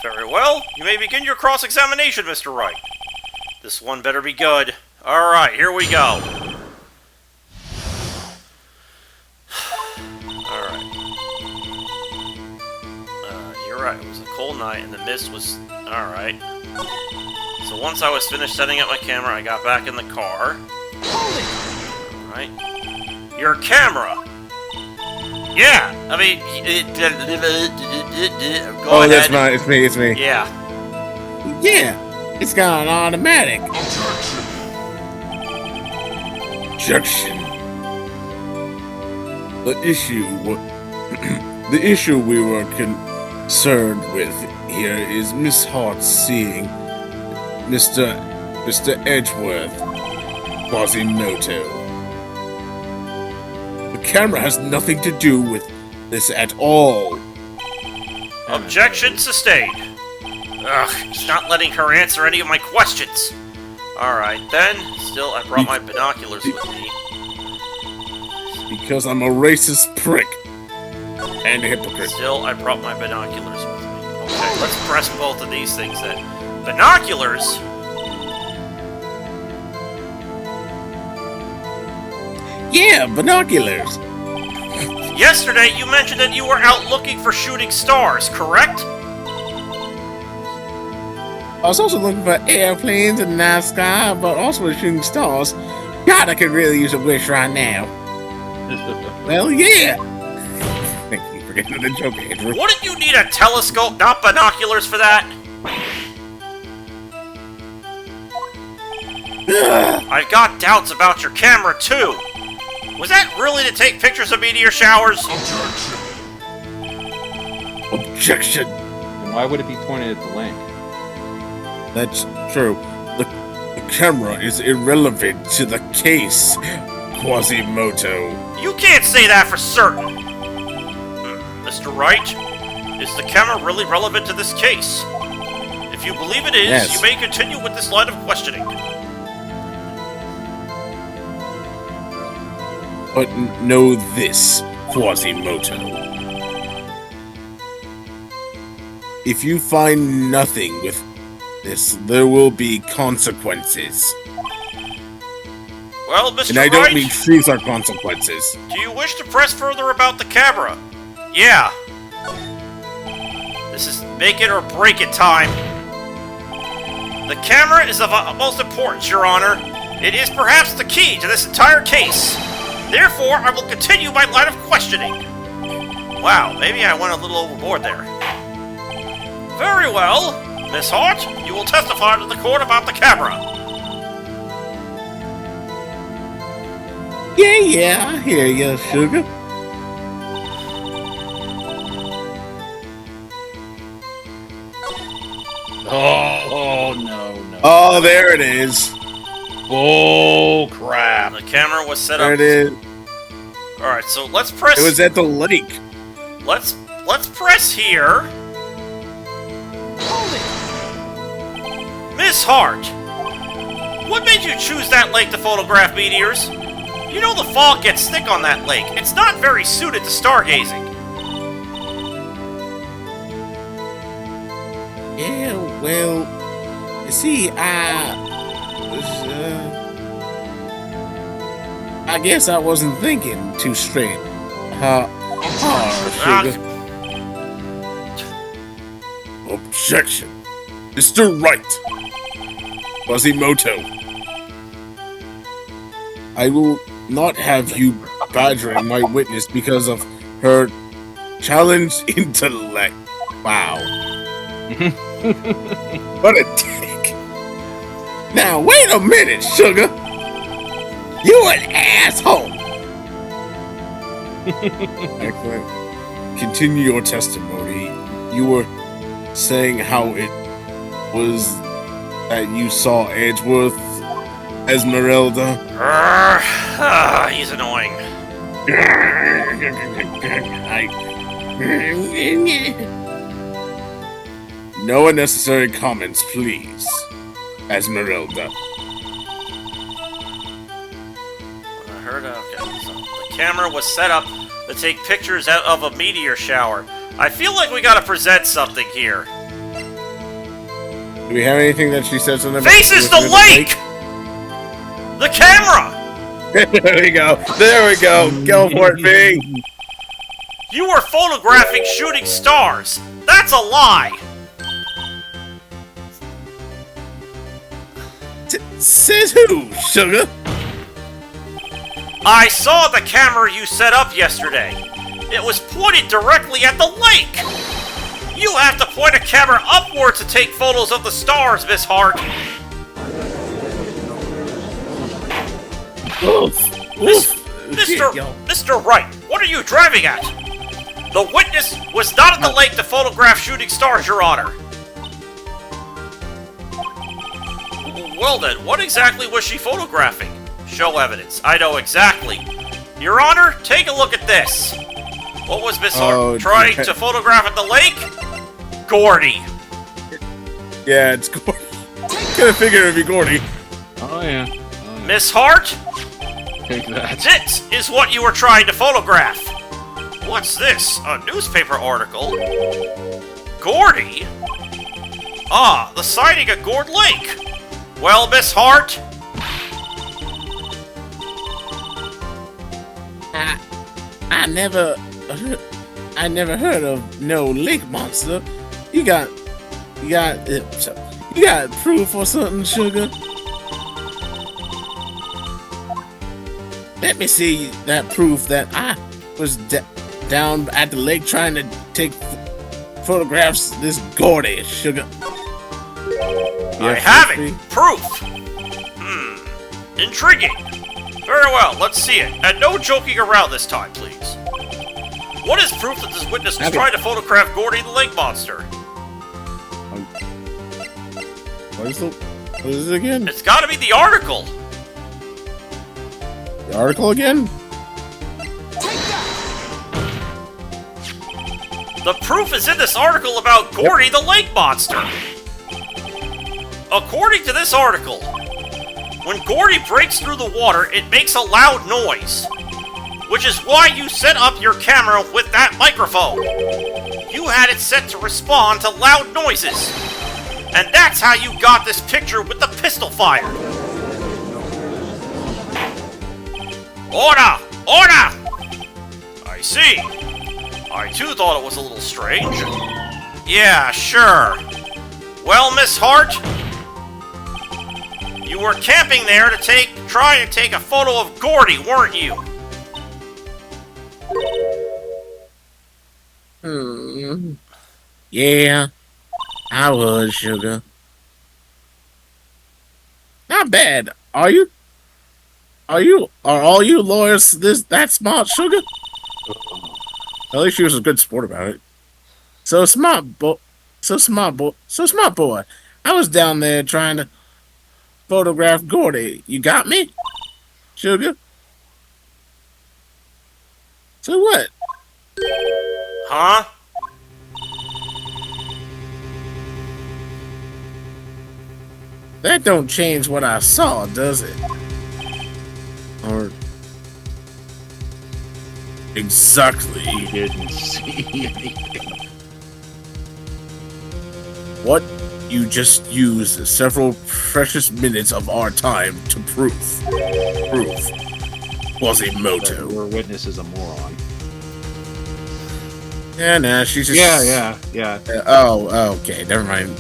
Very well. You may begin your cross-examination, Mr. Wright. This one better be good. Alright, here we go. Alright. You're right, it was a cold night and the mist was Alright. So once I was finished setting up my camera, I got back in the car. Alright. Your camera! Yeah! I mean... Go ahead. That's not... It's me. Yeah. Yeah! It's got an automatic. Objection. The issue we were concerned with here is Miss Hart seeing Mr. Edgeworth, Quasimodo. The camera has nothing to do with this at all. Objection sustained. Ugh, he's not letting her answer any of my questions. Alright, then. Still, I brought my binoculars with me. Because I'm a racist prick. And a hypocrite. Still, I brought my binoculars with me. Okay, let's press both of these things then. Binoculars? Yeah, binoculars. Yesterday, you mentioned that you were out looking for shooting stars, correct? I was also looking for airplanes in the night sky, but also shooting stars. God, I could really use a wish right now. Well, yeah. Thank you for getting the joke, Andrew. Wouldn't you need a telescope, not binoculars, for that? I've got doubts about your camera, too. Was that really to take pictures of meteor showers? Objection. And why would it be pointed at the link? That's true. The camera is irrelevant to the case, Quasimodo. You can't say that for certain. Mr. Wright, is the camera really relevant to this case? If you believe it is, Yes. you may continue with this line of questioning. But know this, Quasimodo. If you find nothing with this, there will be consequences. Well, Mr. And I don't Wright, mean these are consequences. do you wish to press further about the camera? Yeah. This is make it or break it time. The camera is of utmost importance, Your Honor. It is perhaps the key to this entire case. Therefore, I will continue my line of questioning. Wow, maybe I went a little overboard there. Very well. Miss Hart, you will testify to the court about the camera. Yeah, I hear you, sugar. Oh, no. Oh, there it is. Oh, crap. The camera was set There up. it is. Alright, so let's press... It was at the lake. Let's press here. Miss Hart, what made you choose that lake to photograph meteors? You know the fog gets thick on that lake. It's not very suited to stargazing. Yeah, well, you see, I guess I wasn't thinking too straight. Sugar. Objection. Mr. Wright. Quasimodo. I will not have you badgering my witness because of her challenged intellect. Wow. What a dick. Now, wait a minute, sugar. You an asshole. Excellent. Continue your testimony. You were saying how it was that you saw Edgeworth, Esmeralda. He's annoying. No unnecessary comments, please, Esmeralda. I heard okay. So the camera was set up to take pictures out of a meteor shower. I feel like we gotta present something here. Do we have anything that she says on the Faces the lake! The camera! There we go. There we go. Go for it, B. You were photographing shooting stars. That's a lie. Says who, sugar? I saw the camera you set up yesterday. It was pointed directly at the lake. You have to point a camera upward to take photos of the stars, Miss Hart. Mr. Wright, what are you driving at? The witness was not at the lake to photograph shooting stars, Your Honor. Well then, what exactly was she photographing? Show evidence. I know exactly. Your Honor, take a look at this. What was Miss Hart trying to photograph at the lake? Gordy. Yeah, it's Gordy. Gonna figure it'd be Gordy. Oh yeah. Miss Hart? Take that. This is what you were trying to photograph. What's this? A newspaper article? Gordy? Ah, the sighting at Gourd Lake. Well, Miss Hart? I never heard of no lake monster. You got proof or something, sugar? Let me see that proof that I was down at the lake trying to take photographs of this Gordy, sugar. I have it! Proof! Intriguing. Very well, let's see it. And no joking around this time, please. What is proof that this witness was trying to photograph Gordy the lake monster? What is it again? It's gotta be the article! The article again? The proof is in this article about Gordy the lake monster. According to this article, when Gordy breaks through the water, it makes a loud noise. Which is why you set up your camera with that microphone. You had it set to respond to loud noises. And that's how you got this picture with the pistol fire. Order! Order! I see. I too thought it was a little strange. Yeah, sure. Well, Miss Hart, you were camping there to try and take a photo of Gordy, weren't you? Yeah, I was, sugar. Not bad. Are all you lawyers that smart, sugar? At least she was a good sport about it. So smart boy. I was down there trying to photograph Gordy. You got me, sugar? So what? Huh? That don't change what I saw, does it? Or exactly. You didn't see anything. What you just used several precious minutes of our time to prove. Quasimodo. Your witness is a moron. Yeah, nah, she's just... Yeah. Okay, never mind.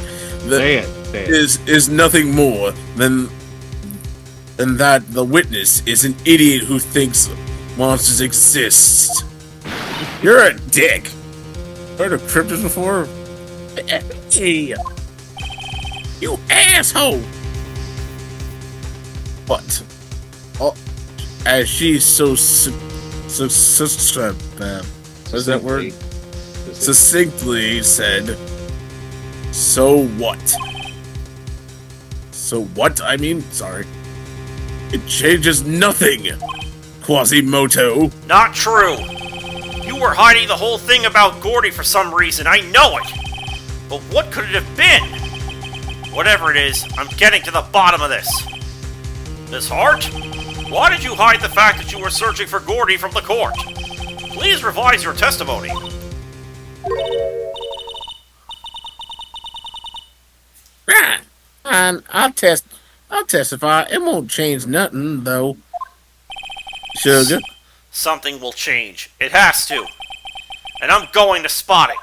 Say it. Is nothing more than that the witness is an idiot who thinks monsters exist. You're a dick. Heard of cryptids before? Hey, you asshole! But, as she what's that word? Succinctly said, so what? So what? I mean, sorry. It changes nothing, Quasimodo. Not true. You were hiding the whole thing about Gordy for some reason, I know it. But what could it have been? Whatever it is, I'm getting to the bottom of this. Miss Hart, why did you hide the fact that you were searching for Gordy from the court? Please revise your testimony. Right. And I'll testify. It won't change nothing, though. Sugar. Something will change. It has to. And I'm going to spot it.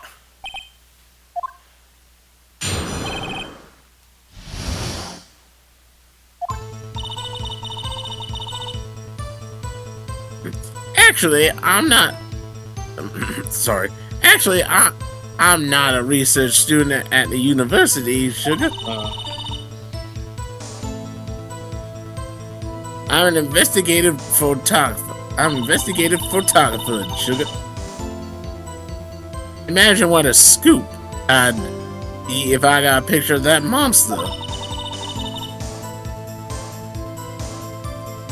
Actually, I'm not. Sorry. Actually, I'm not a research student at the university, sugar. I'm an investigative photographer. Sugar. Imagine what a scoop I'd be if I got a picture of that monster.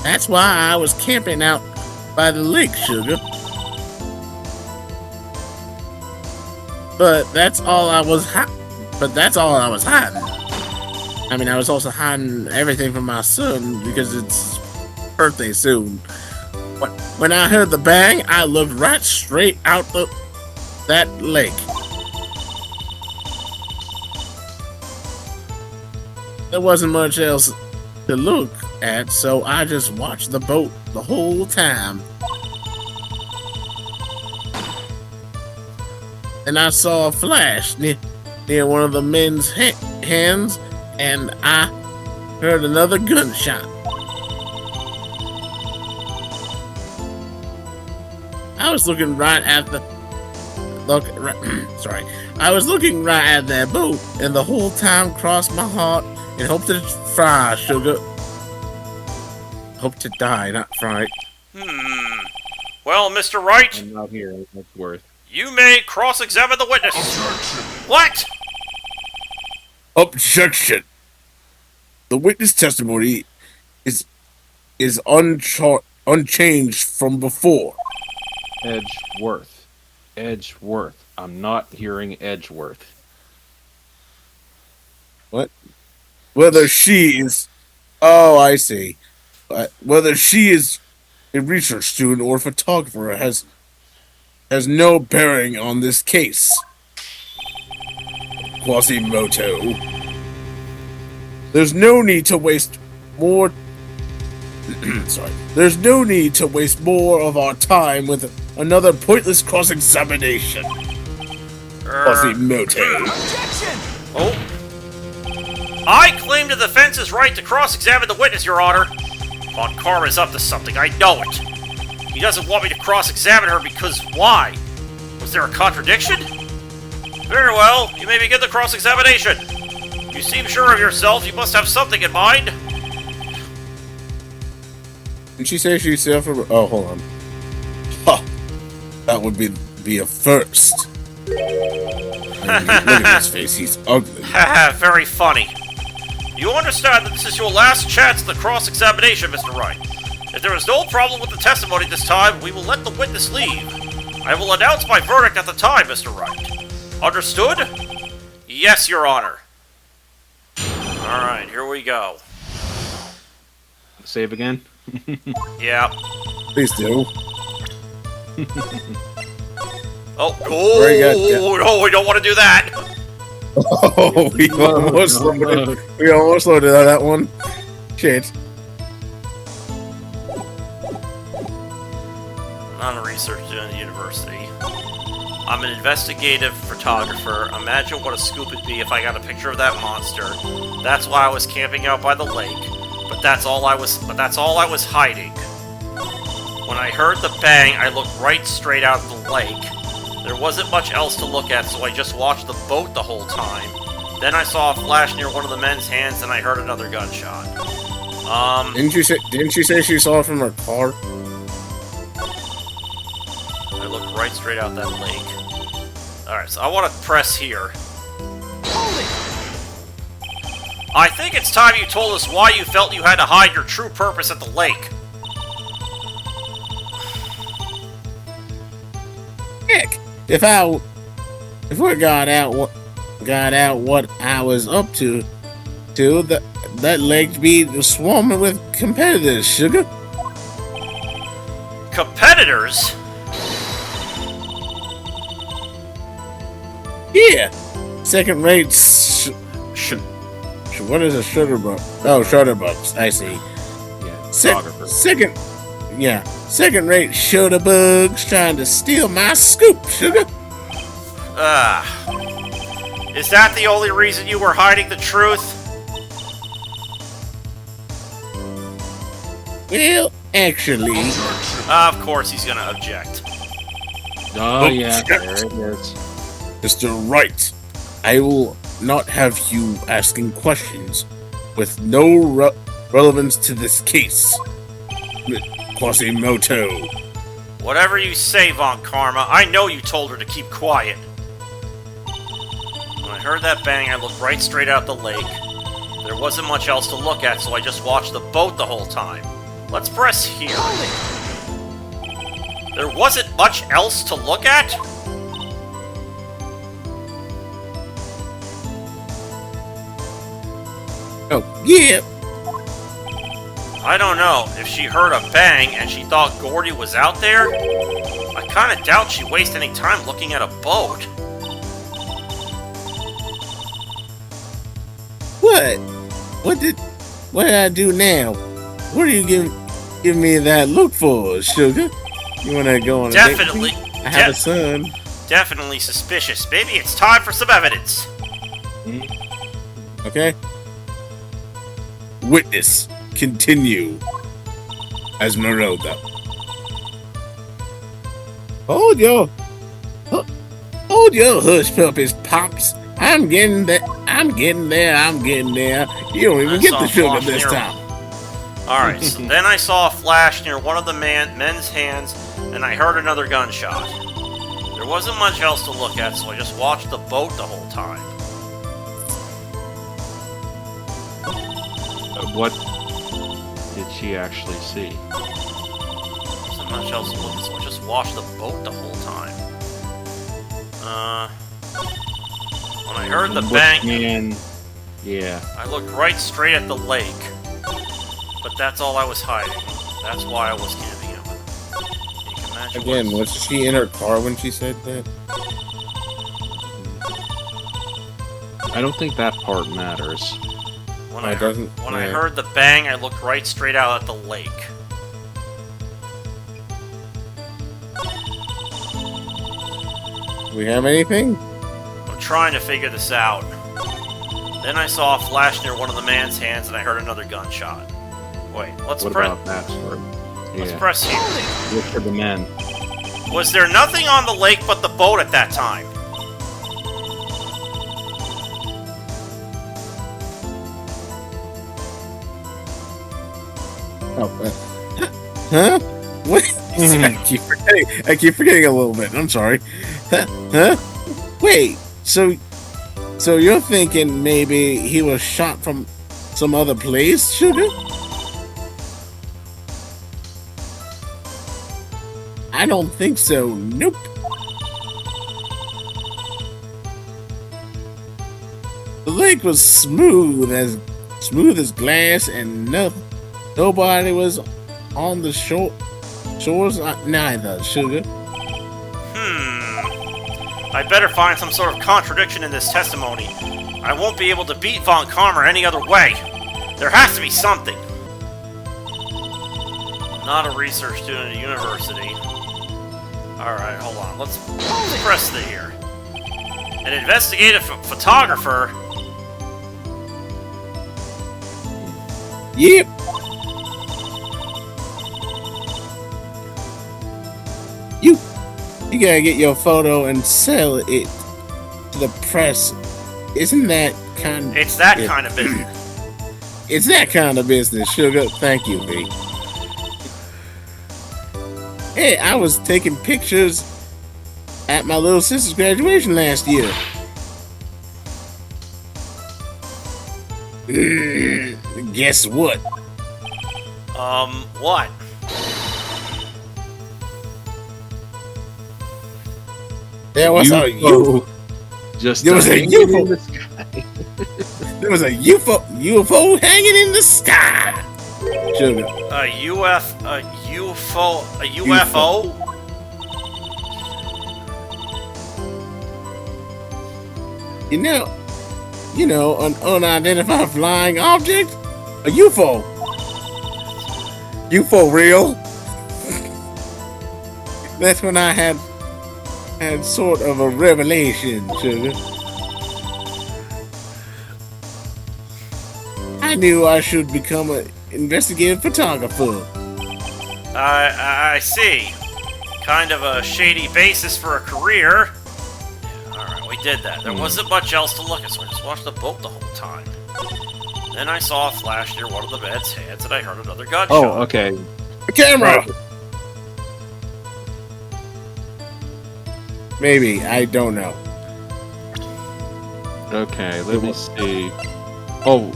That's why I was camping out by the lake, sugar. But that's all I was hiding. I mean, I was also hiding everything from my son because it's birthday soon. When I heard the bang, I looked right straight out that lake. There wasn't much else to look at, so I just watched the boat the whole time. And I saw a flash near one of the men's hands, and I heard another gunshot. I was looking right at I was looking right at that boat, and the whole time crossed my heart and hoped to fry, sugar. Hope to die, not fry. Well, Mr. Wright, I'm not here. That's worth. you may cross-examine the witness. What? Objection. The witness testimony is unchanged from before. Edgeworth. I'm not hearing Edgeworth. What? Whether she is... Oh, I see. Whether she is a research student or photographer has no bearing on this case. Quasimodo. There's no need to waste more... There's no need to waste more of our time with another pointless cross-examination. Quasimodo. Objection! Oh. I claim the defense's right to cross-examine the witness, Your Honor. Von Karma's up to something, I know it. He doesn't want me to cross-examine her because why? Was there a contradiction? Very well, you may begin the cross-examination. You seem sure of yourself, you must have something in mind. Did she say she's self? Oh, hold on. Huh. That would be a first. Look at his face, he's ugly. Haha, very funny. You understand that this is your last chance at the cross-examination, Mr. Wright. If there is no problem with the testimony this time, we will let the witness leave. I will announce my verdict at the time, Mr. Wright. Understood? Yes, Your Honor. Alright, here we go. Save again? Yeah. Please do. Oh, no, we don't want to do that. Oh, we almost loaded that one. Shit. I'm a research student at the university. I'm an investigative photographer. Imagine what a scoop it'd be if I got a picture of that monster. That's why I was camping out by the lake. But that's all I was hiding. When I heard the bang, I looked right straight out of the lake. There wasn't much else to look at, so I just watched the boat the whole time. Then I saw a flash near one of the men's hands, and I heard another gunshot. Didn't she say she saw it from her car? I looked right straight out that lake. Alright, so I want to press here. Hold it! I think it's time you told us why you felt you had to hide your true purpose at the lake. Heck, if we got out what I was up to that lake be swarming with competitors, sugar. Competitors? Yeah, second-rate. What is a shutterbug? Oh, shutterbugs. I see. Yeah, Second-rate shutterbugs trying to steal my scoop, sugar. Is that the only reason you were hiding the truth? Well, actually, Of course he's gonna object. Oh, yeah, there it is. Mr. Wright, I will not have you asking questions with no relevance to this case. Quasimodo. Whatever you say, Von Karma, I know you told her to keep quiet. When I heard that bang, I looked right straight out the lake. There wasn't much else to look at, so I just watched the boat the whole time. Let's press here. There wasn't much else to look at? Oh, yeah. I don't know. If she heard a bang and she thought Gordy was out there, I kinda doubt she wasted any time looking at a boat. What? What did I do now? What are you give me that look for, sugar? You wanna go on a date with me? Definitely. I have a son. Definitely suspicious. Maybe it's time for some evidence. Okay. Witness, continue. Esmeralda. Hold your hush puppies, Pops. I'm getting there. You don't even get the sugar this time. Alright, so then I saw a flash near one of the men's hands, and I heard another gunshot. There wasn't much else to look at, so I just watched the boat the whole time. What did she actually see? There wasn't much else to look at, so I just watched the boat the whole time. When I heard the bang, Man, yeah. I looked right straight at the lake. But that's all I was hiding. That's why I was camping out with him. You can imagine Again, was she in her car when she said that? I don't think that part matters. When Oh, I it doesn't- when I yeah. heard the bang, I looked right straight out at the lake. Do we have anything? I'm trying to figure this out. Then I saw a flash near one of the man's hands, and I heard another gunshot. Wait, let's What press. about that part? Let's Yeah. press here. Look for the men. Was there nothing on the lake but the boat at that time? Oh, huh? What? I keep forgetting a little bit. I'm sorry. Huh? Wait. So you're thinking maybe he was shot from some other place, sugar? I don't think so. Nope. The lake was smooth as glass, and nobody was on the shores neither, sugar. I better find some sort of contradiction in this testimony. I won't be able to beat Von Karma any other way. There has to be something. I'm not a research student at a university. Alright, hold on. Let's press the here. An investigative photographer. Yep. You gotta get your photo and sell it to the press. Isn't that kind? It's that kind of business. It's that kind of business, sugar. Thank you, V. Hey, I was taking pictures at my little sister's graduation last year. Guess what? What? There was a UFO. Just There was a hanging UFO. in the sky. There was a UFO hanging in the sky. Sugar. A UFO? You know, an unidentified flying object? A UFO. UFO real? That's when I had sort of a revelation, sugar. I knew I should become an investigative photographer. I see. Kind of a shady basis for a career. Alright, we did that. There wasn't much else to look at, so I just watched the boat the whole time. Then I saw a flash near one of the bed's heads, and I heard another gunshot. Oh, okay. The camera! Maybe, I don't know. Okay, let me see. Oh,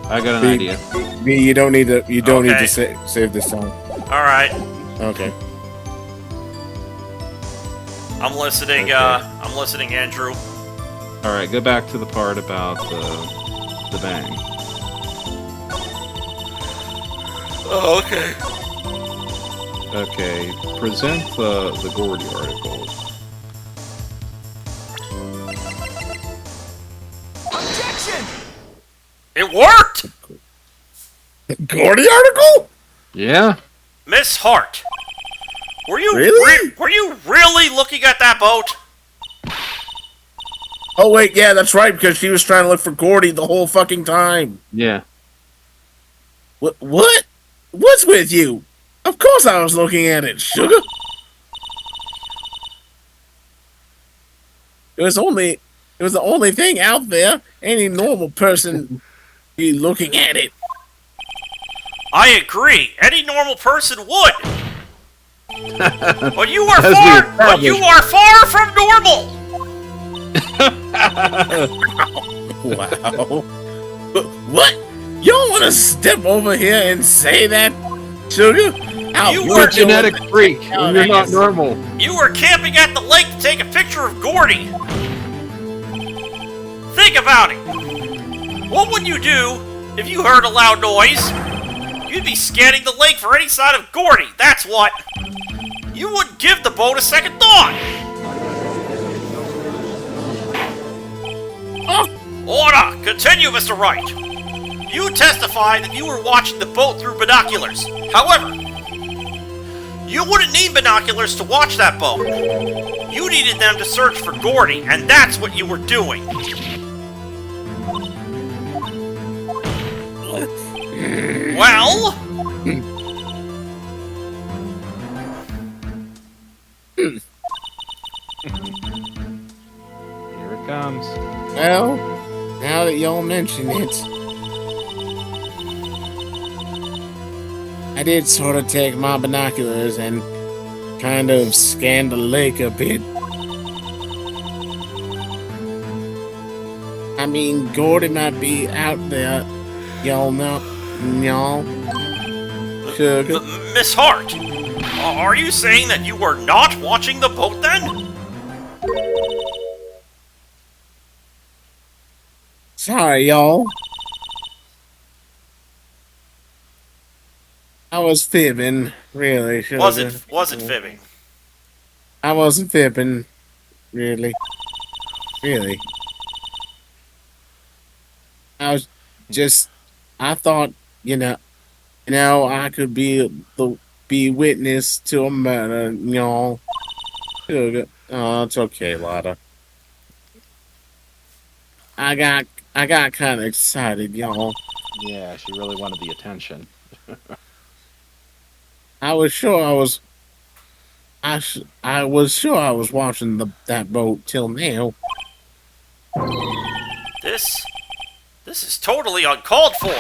I got an idea. You don't need to. You don't need Okay. to save this song. Alright, Okay. I'm listening, Okay. I'm listening, Andrew. All right, go back to the part about the bang. Oh, okay. Okay, present the Gordy article. Objection! It worked! Gordy article? Yeah. Miss Hart, were you Really? were you really looking at that boat? Oh wait, yeah, that's right. Because she was trying to look for Gordy the whole fucking time. Yeah. What? What? What's with you? Of course, I was looking at it, sugar. It was the only thing out there. Any normal person be looking at it. I agree. Any normal person would. But you are As we but you are far from normal. Wow. What? You don't want to step over here and say that, sugar? How You You're were a genetic freak. Oh, and You're not yes. normal. You were camping at the lake to take a picture of Gordy. Think about it. What would you do if you heard a loud noise? You'd be scanning the lake for any sign of Gordy. That's what. You wouldn't give the boat a second thought. Order! Continue, Mr. Wright. You testified that you were watching the boat through binoculars. However, you wouldn't need binoculars to watch that boat. You needed them to search for Gordy, and that's what you were doing. Well? Here it comes. Well, now that y'all mention it, I did sort of take my binoculars and kind of scan the lake a bit. I mean, Gordy might be out there, y'all know, y'all. Sugar. Miss Hart, are you saying that you were not watching the boat then? Sorry, y'all. I was fibbing, really. Sugar. Wasn't fibbing. I wasn't fibbing, really. Really. I was just, I thought, I could be witness to a murder, y'all. Sugar. Oh, it's okay, Lotta. I got kind of excited, y'all. Yeah, she really wanted the attention. I was sure I was. I was sure I was watching that boat till now. This is totally uncalled for.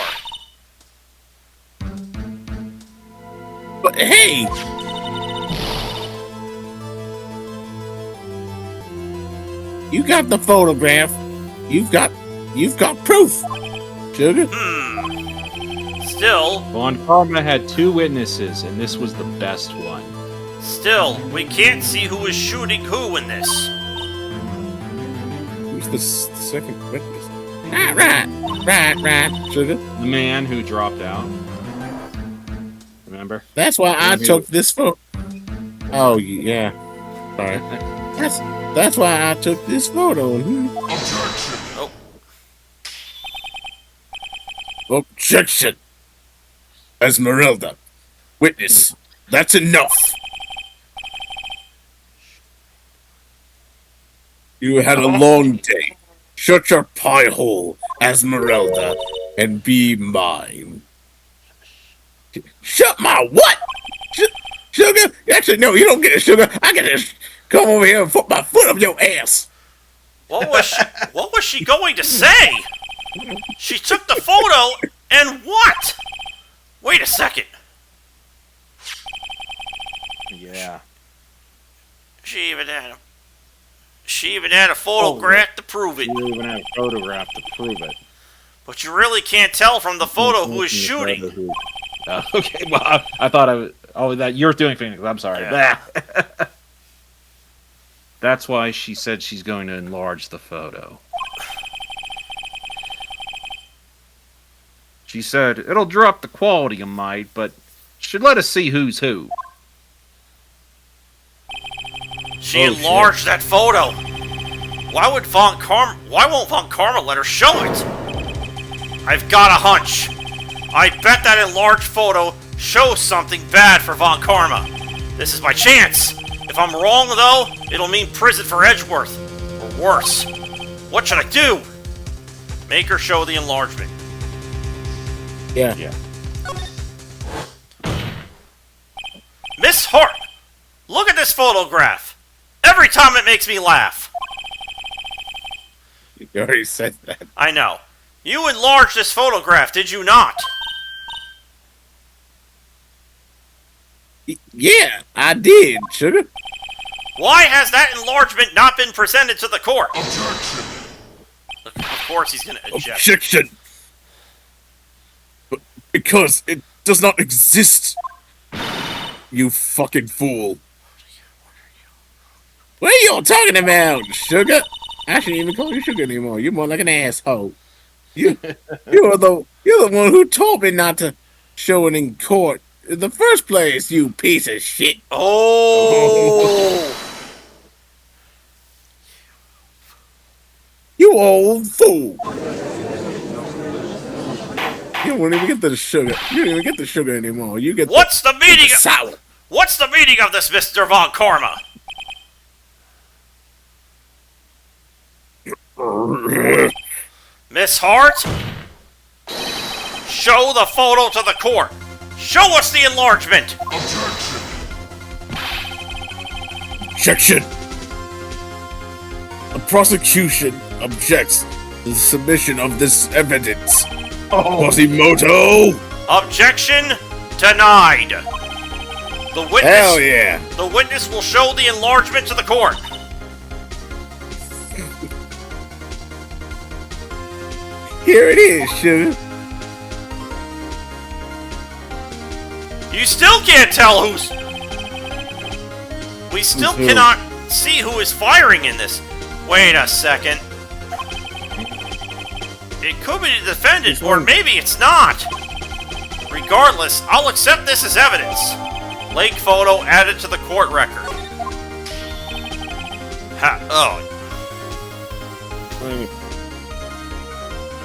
But hey, you got the photograph. You've got proof, sugar. Still, Von Karma had 2 witnesses, and this was the best one. we can't see who is shooting who in this. Who's the second witness? Right, sugar. The man who dropped out. Remember? That's why I took this photo. Oh yeah, sorry. That's why I took this photo. Oh, Objection. Esmeralda, witness. That's enough. You had a long day. Shut your pie hole, Esmeralda, and be mine. Shut my what? Sugar? Actually, no, you don't get it, Sugar. I can just come over here and put my foot up your ass. What was she going to say? She took the photo and what? Wait a second. Yeah. She even had a photograph to prove it. You even have a photograph to prove it. But you really can't tell from the photo who is shooting. Okay, well, I thought I was. Oh, that you're doing Phoenix. I'm sorry. Yeah. That's why she said she's going to enlarge the photo. She said it'll drop the quality a mite, but should let us see who's who. She enlarged that photo. Why won't Von Karma let her show it? I've got a hunch. I bet that enlarged photo shows something bad for Von Karma. This is my chance. If I'm wrong, though, it'll mean prison for Edgeworth. Or worse. What should I do? Make her show the enlargement. Yeah. Miss Hart, look at this photograph. Every time it makes me laugh. You already said that. I know. You enlarged this photograph, did you not? Yeah, I did, Sugar. Why has that enlargement not been presented to the court? Of course he's going to object. Objection. Because it does not exist. You fucking fool. What are you talking about, Sugar? I shouldn't even call you Sugar anymore. You're more like an asshole. You're the one who told me not to show it in court in the first place, you piece of shit. Oh! You old fool. You won't even get the sugar. You don't even get the sugar anymore. You get What's the meaning of sour. What's the meaning of this, Mr. Von Karma? Miss Hart? Show the photo to the court. Show us the enlargement. Objection. The prosecution objects to the submission of this evidence. Quasimodo. Objection denied. The witness. Hell yeah. The witness will show the enlargement to the court. Here it is, Sugar. You still can't tell who's. We still Who's who? cannot see who is firing in this. Wait a second. It could be the defendant, or maybe it's not. Regardless, I'll accept this as evidence. Lake photo added to the court record.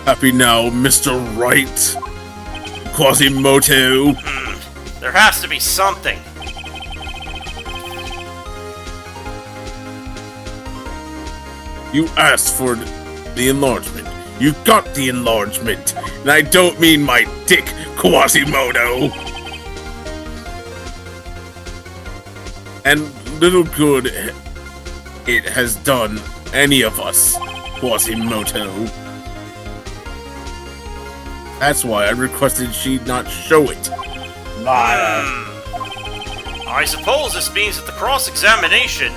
Happy now, Mr. Right. Quasimodo. There has to be something. You asked for the enlargement. You got the enlargement. And I don't mean my dick, Quasimodo. And little good it has done any of us, Quasimodo. That's why I requested she not show it. I suppose this means that the cross-examination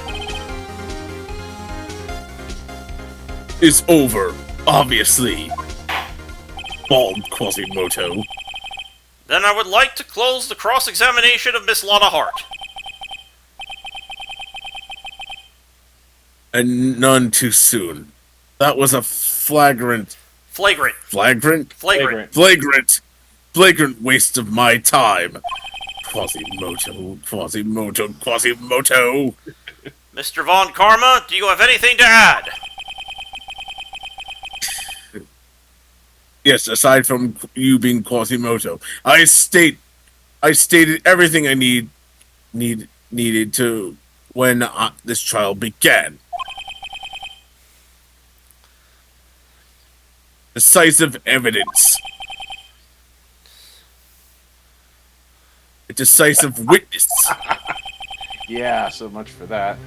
is over, obviously. Bald Quasimodo. Then I would like to close the cross-examination of Miss Lana Hart. And none too soon. That was a flagrant waste of my time. Quasimodo. Mr. Von Karma, do you have anything to add? Yes, aside from you being Quasimodo, I stated everything I needed to when this trial began. Decisive evidence. a decisive witness. Yeah, so much for that.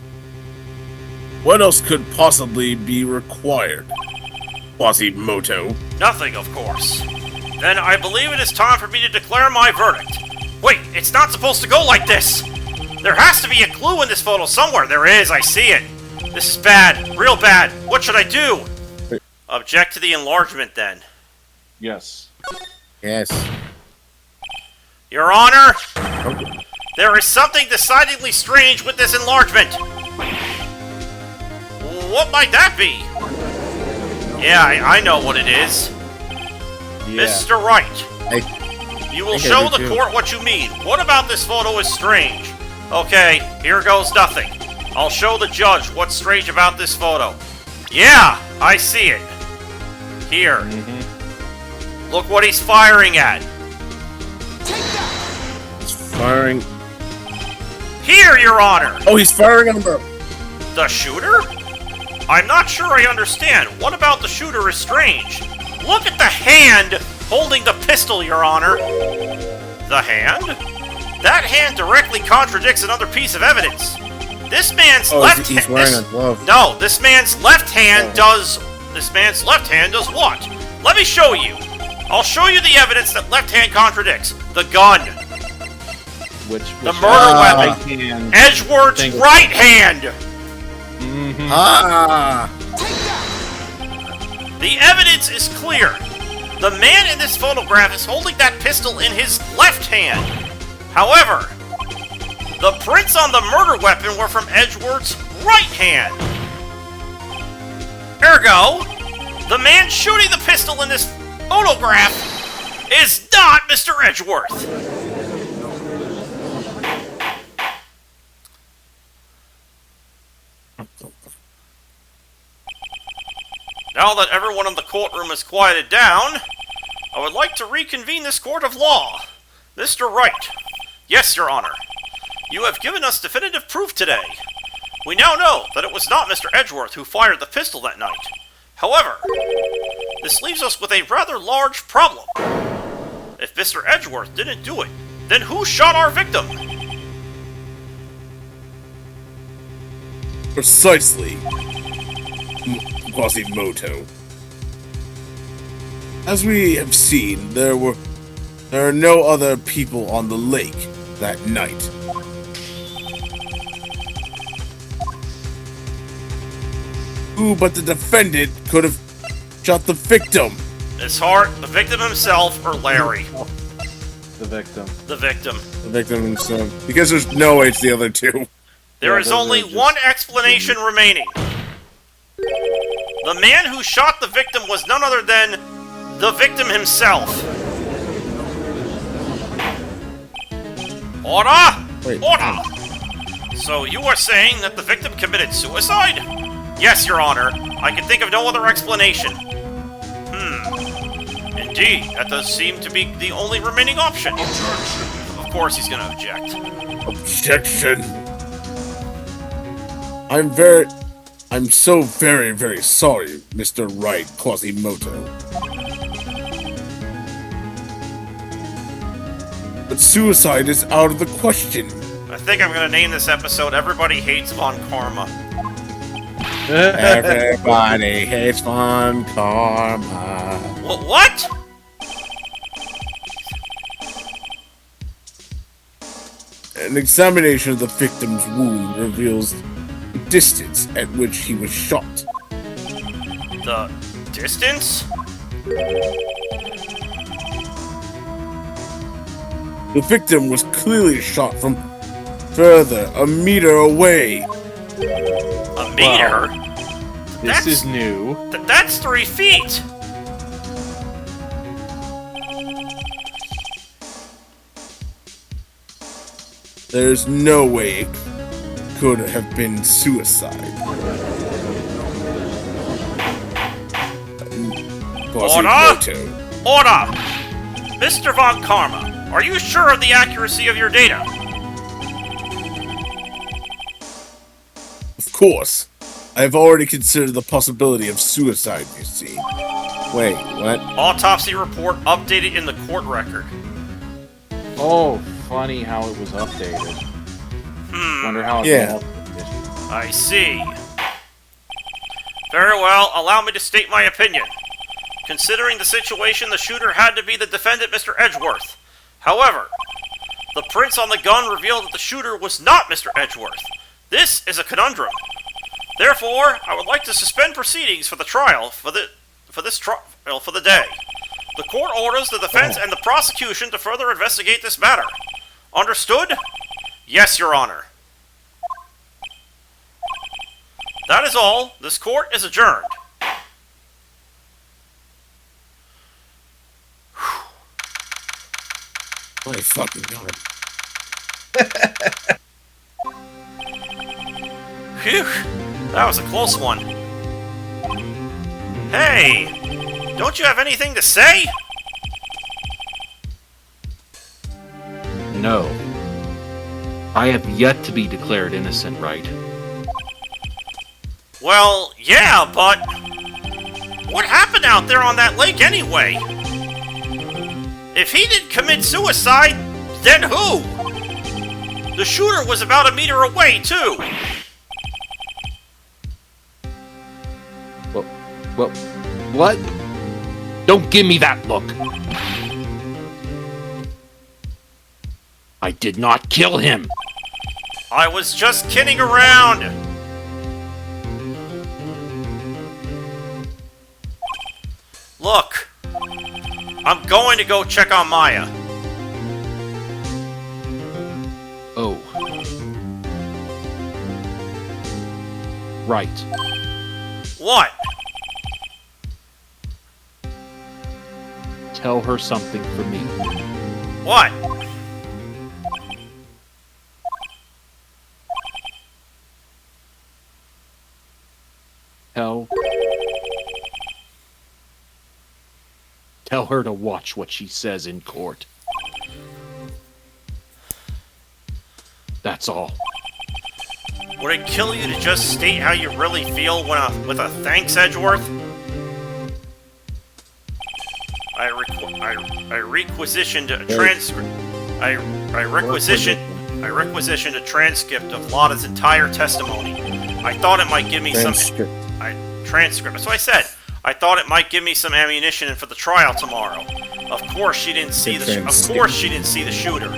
What else could possibly be required? Quasimodo. Nothing, of course. Then I believe it is time for me to declare my verdict. Wait, it's not supposed to go like this! There has to be a clue in this photo somewhere. There is, I see it. This is bad, real bad. What should I do? Wait. Object to the enlargement, then. Yes. Yes. Your Honor, there is something decidedly strange with this enlargement. What might that be? Yeah, I know what it is. Yeah. Mr. Wright, you will I think I show do the too. court what you mean. What about this photo is strange? Okay, here goes nothing. I'll show the judge what's strange about this photo. Yeah, I see it. Here. Look what he's firing at. He's firing. Here, Your Honor. Oh, he's firing on the. The shooter? I'm not sure I understand. What about the shooter is strange? Look at the hand holding the pistol, Your Honor. The hand? That hand directly contradicts another piece of evidence. This man's Oh, left he's hand. wearing a glove. No, this man's left hand Oh. does. This man's left hand does what? Let me show you. I'll show you the evidence that left hand contradicts. The gun. Which The which murder right weapon. hand. Edgeworth's Thank you. right hand. Mhm. Ah! The evidence is clear. The man in this photograph is holding that pistol in his left hand. However, the prints on the murder weapon were from Edgeworth's right hand. Ergo, the man shooting the pistol in this photograph is not Mr. Edgeworth. Now that everyone in the courtroom is quieted down, I would like to reconvene this court of law. Mr. Wright. Yes, Your Honor. You have given us definitive proof today. We now know that it was not Mr. Edgeworth who fired the pistol that night. However, this leaves us with a rather large problem. If Mr. Edgeworth didn't do it, then who shot our victim? Precisely. Quasimodo. As we have seen, there are no other people on the lake that night. Who but the defendant could have shot the victim? It's Hart, the victim himself, or Larry, The victim. the victim. The victim himself. Because there's no way it's the other two. There Yeah, is those only are just- one explanation remaining. The man who shot the victim was none other than the victim himself. Order! Wait. Order! So you are saying that the victim committed suicide? Yes, Your Honor. I can think of no other explanation. Indeed, that does seem to be the only remaining option. Of course he's gonna object. Objection. I'm so very, very sorry, Mr. Wright Quasimodo. But suicide is out of the question. I think I'm gonna name this episode Everybody Hates Von Karma. Everybody hates Von Karma. What? An examination of the victim's wound reveals the distance at which he was shot. The distance? The victim was clearly shot from further, a meter away. A meter? This is new. That's 3 feet! There's no way it could have been suicide. Quasimodo. Order! Mr. Von Karma, are you sure of the accuracy of your data? Of course. I have already considered the possibility of suicide, you see. Wait, what? Autopsy report updated in the court record. Oh, funny how it was updated. Wonder how it Yeah. I see. Very well, allow me to state my opinion. Considering the situation, the shooter had to be the defendant, Mr. Edgeworth. However, the prints on the gun revealed that the shooter was not Mr. Edgeworth. This is a conundrum. Therefore, I would like to suspend proceedings for the trial for the day. The court orders the defense and the prosecution to further investigate this matter. Understood? Yes, Your Honor. That is all. This court is adjourned. My fucking god. Phew. That was a close one. Hey! Don't you have anything to say? No. I have yet to be declared innocent, right? Well, yeah, but... what happened out there on that lake anyway? If he didn't commit suicide, then who? The shooter was about a meter away, too. Well, what? Don't give me that look. I did not kill him. I was just kidding around. Look, I'm going to go check on Maya. Oh. Right. What? Tell her something for me. What? Tell her to watch what she says in court. That's all. Would it kill you to just state how you really feel with a thanks, Edgeworth? I requisitioned a transcript. I requisitioned a transcript of Lotta's entire testimony. I thought it might give me Transcript. transcript. That's what I said. I thought it might give me some ammunition for the trial tomorrow. Of course, she didn't see the shooter.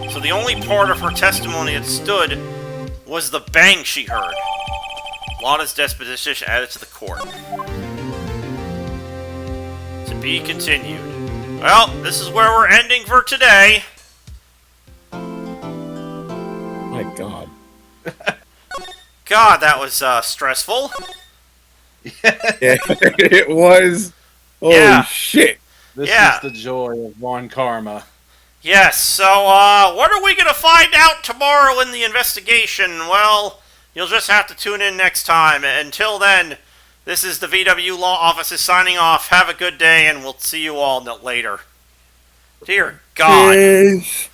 So the only part of her testimony that stood was the bang she heard. Lotta's disposition added to the court. To be continued. Well, this is where we're ending for today. My god. God, that was stressful. Yeah, it was. Holy Yeah. shit. This Yeah. is the joy of Von Karma. Yes, so, what are we gonna find out tomorrow in the investigation? Well, you'll just have to tune in next time. Until then, this is the VW Law Offices signing off. Have a good day, and we'll see you all later. Dear God. Yes.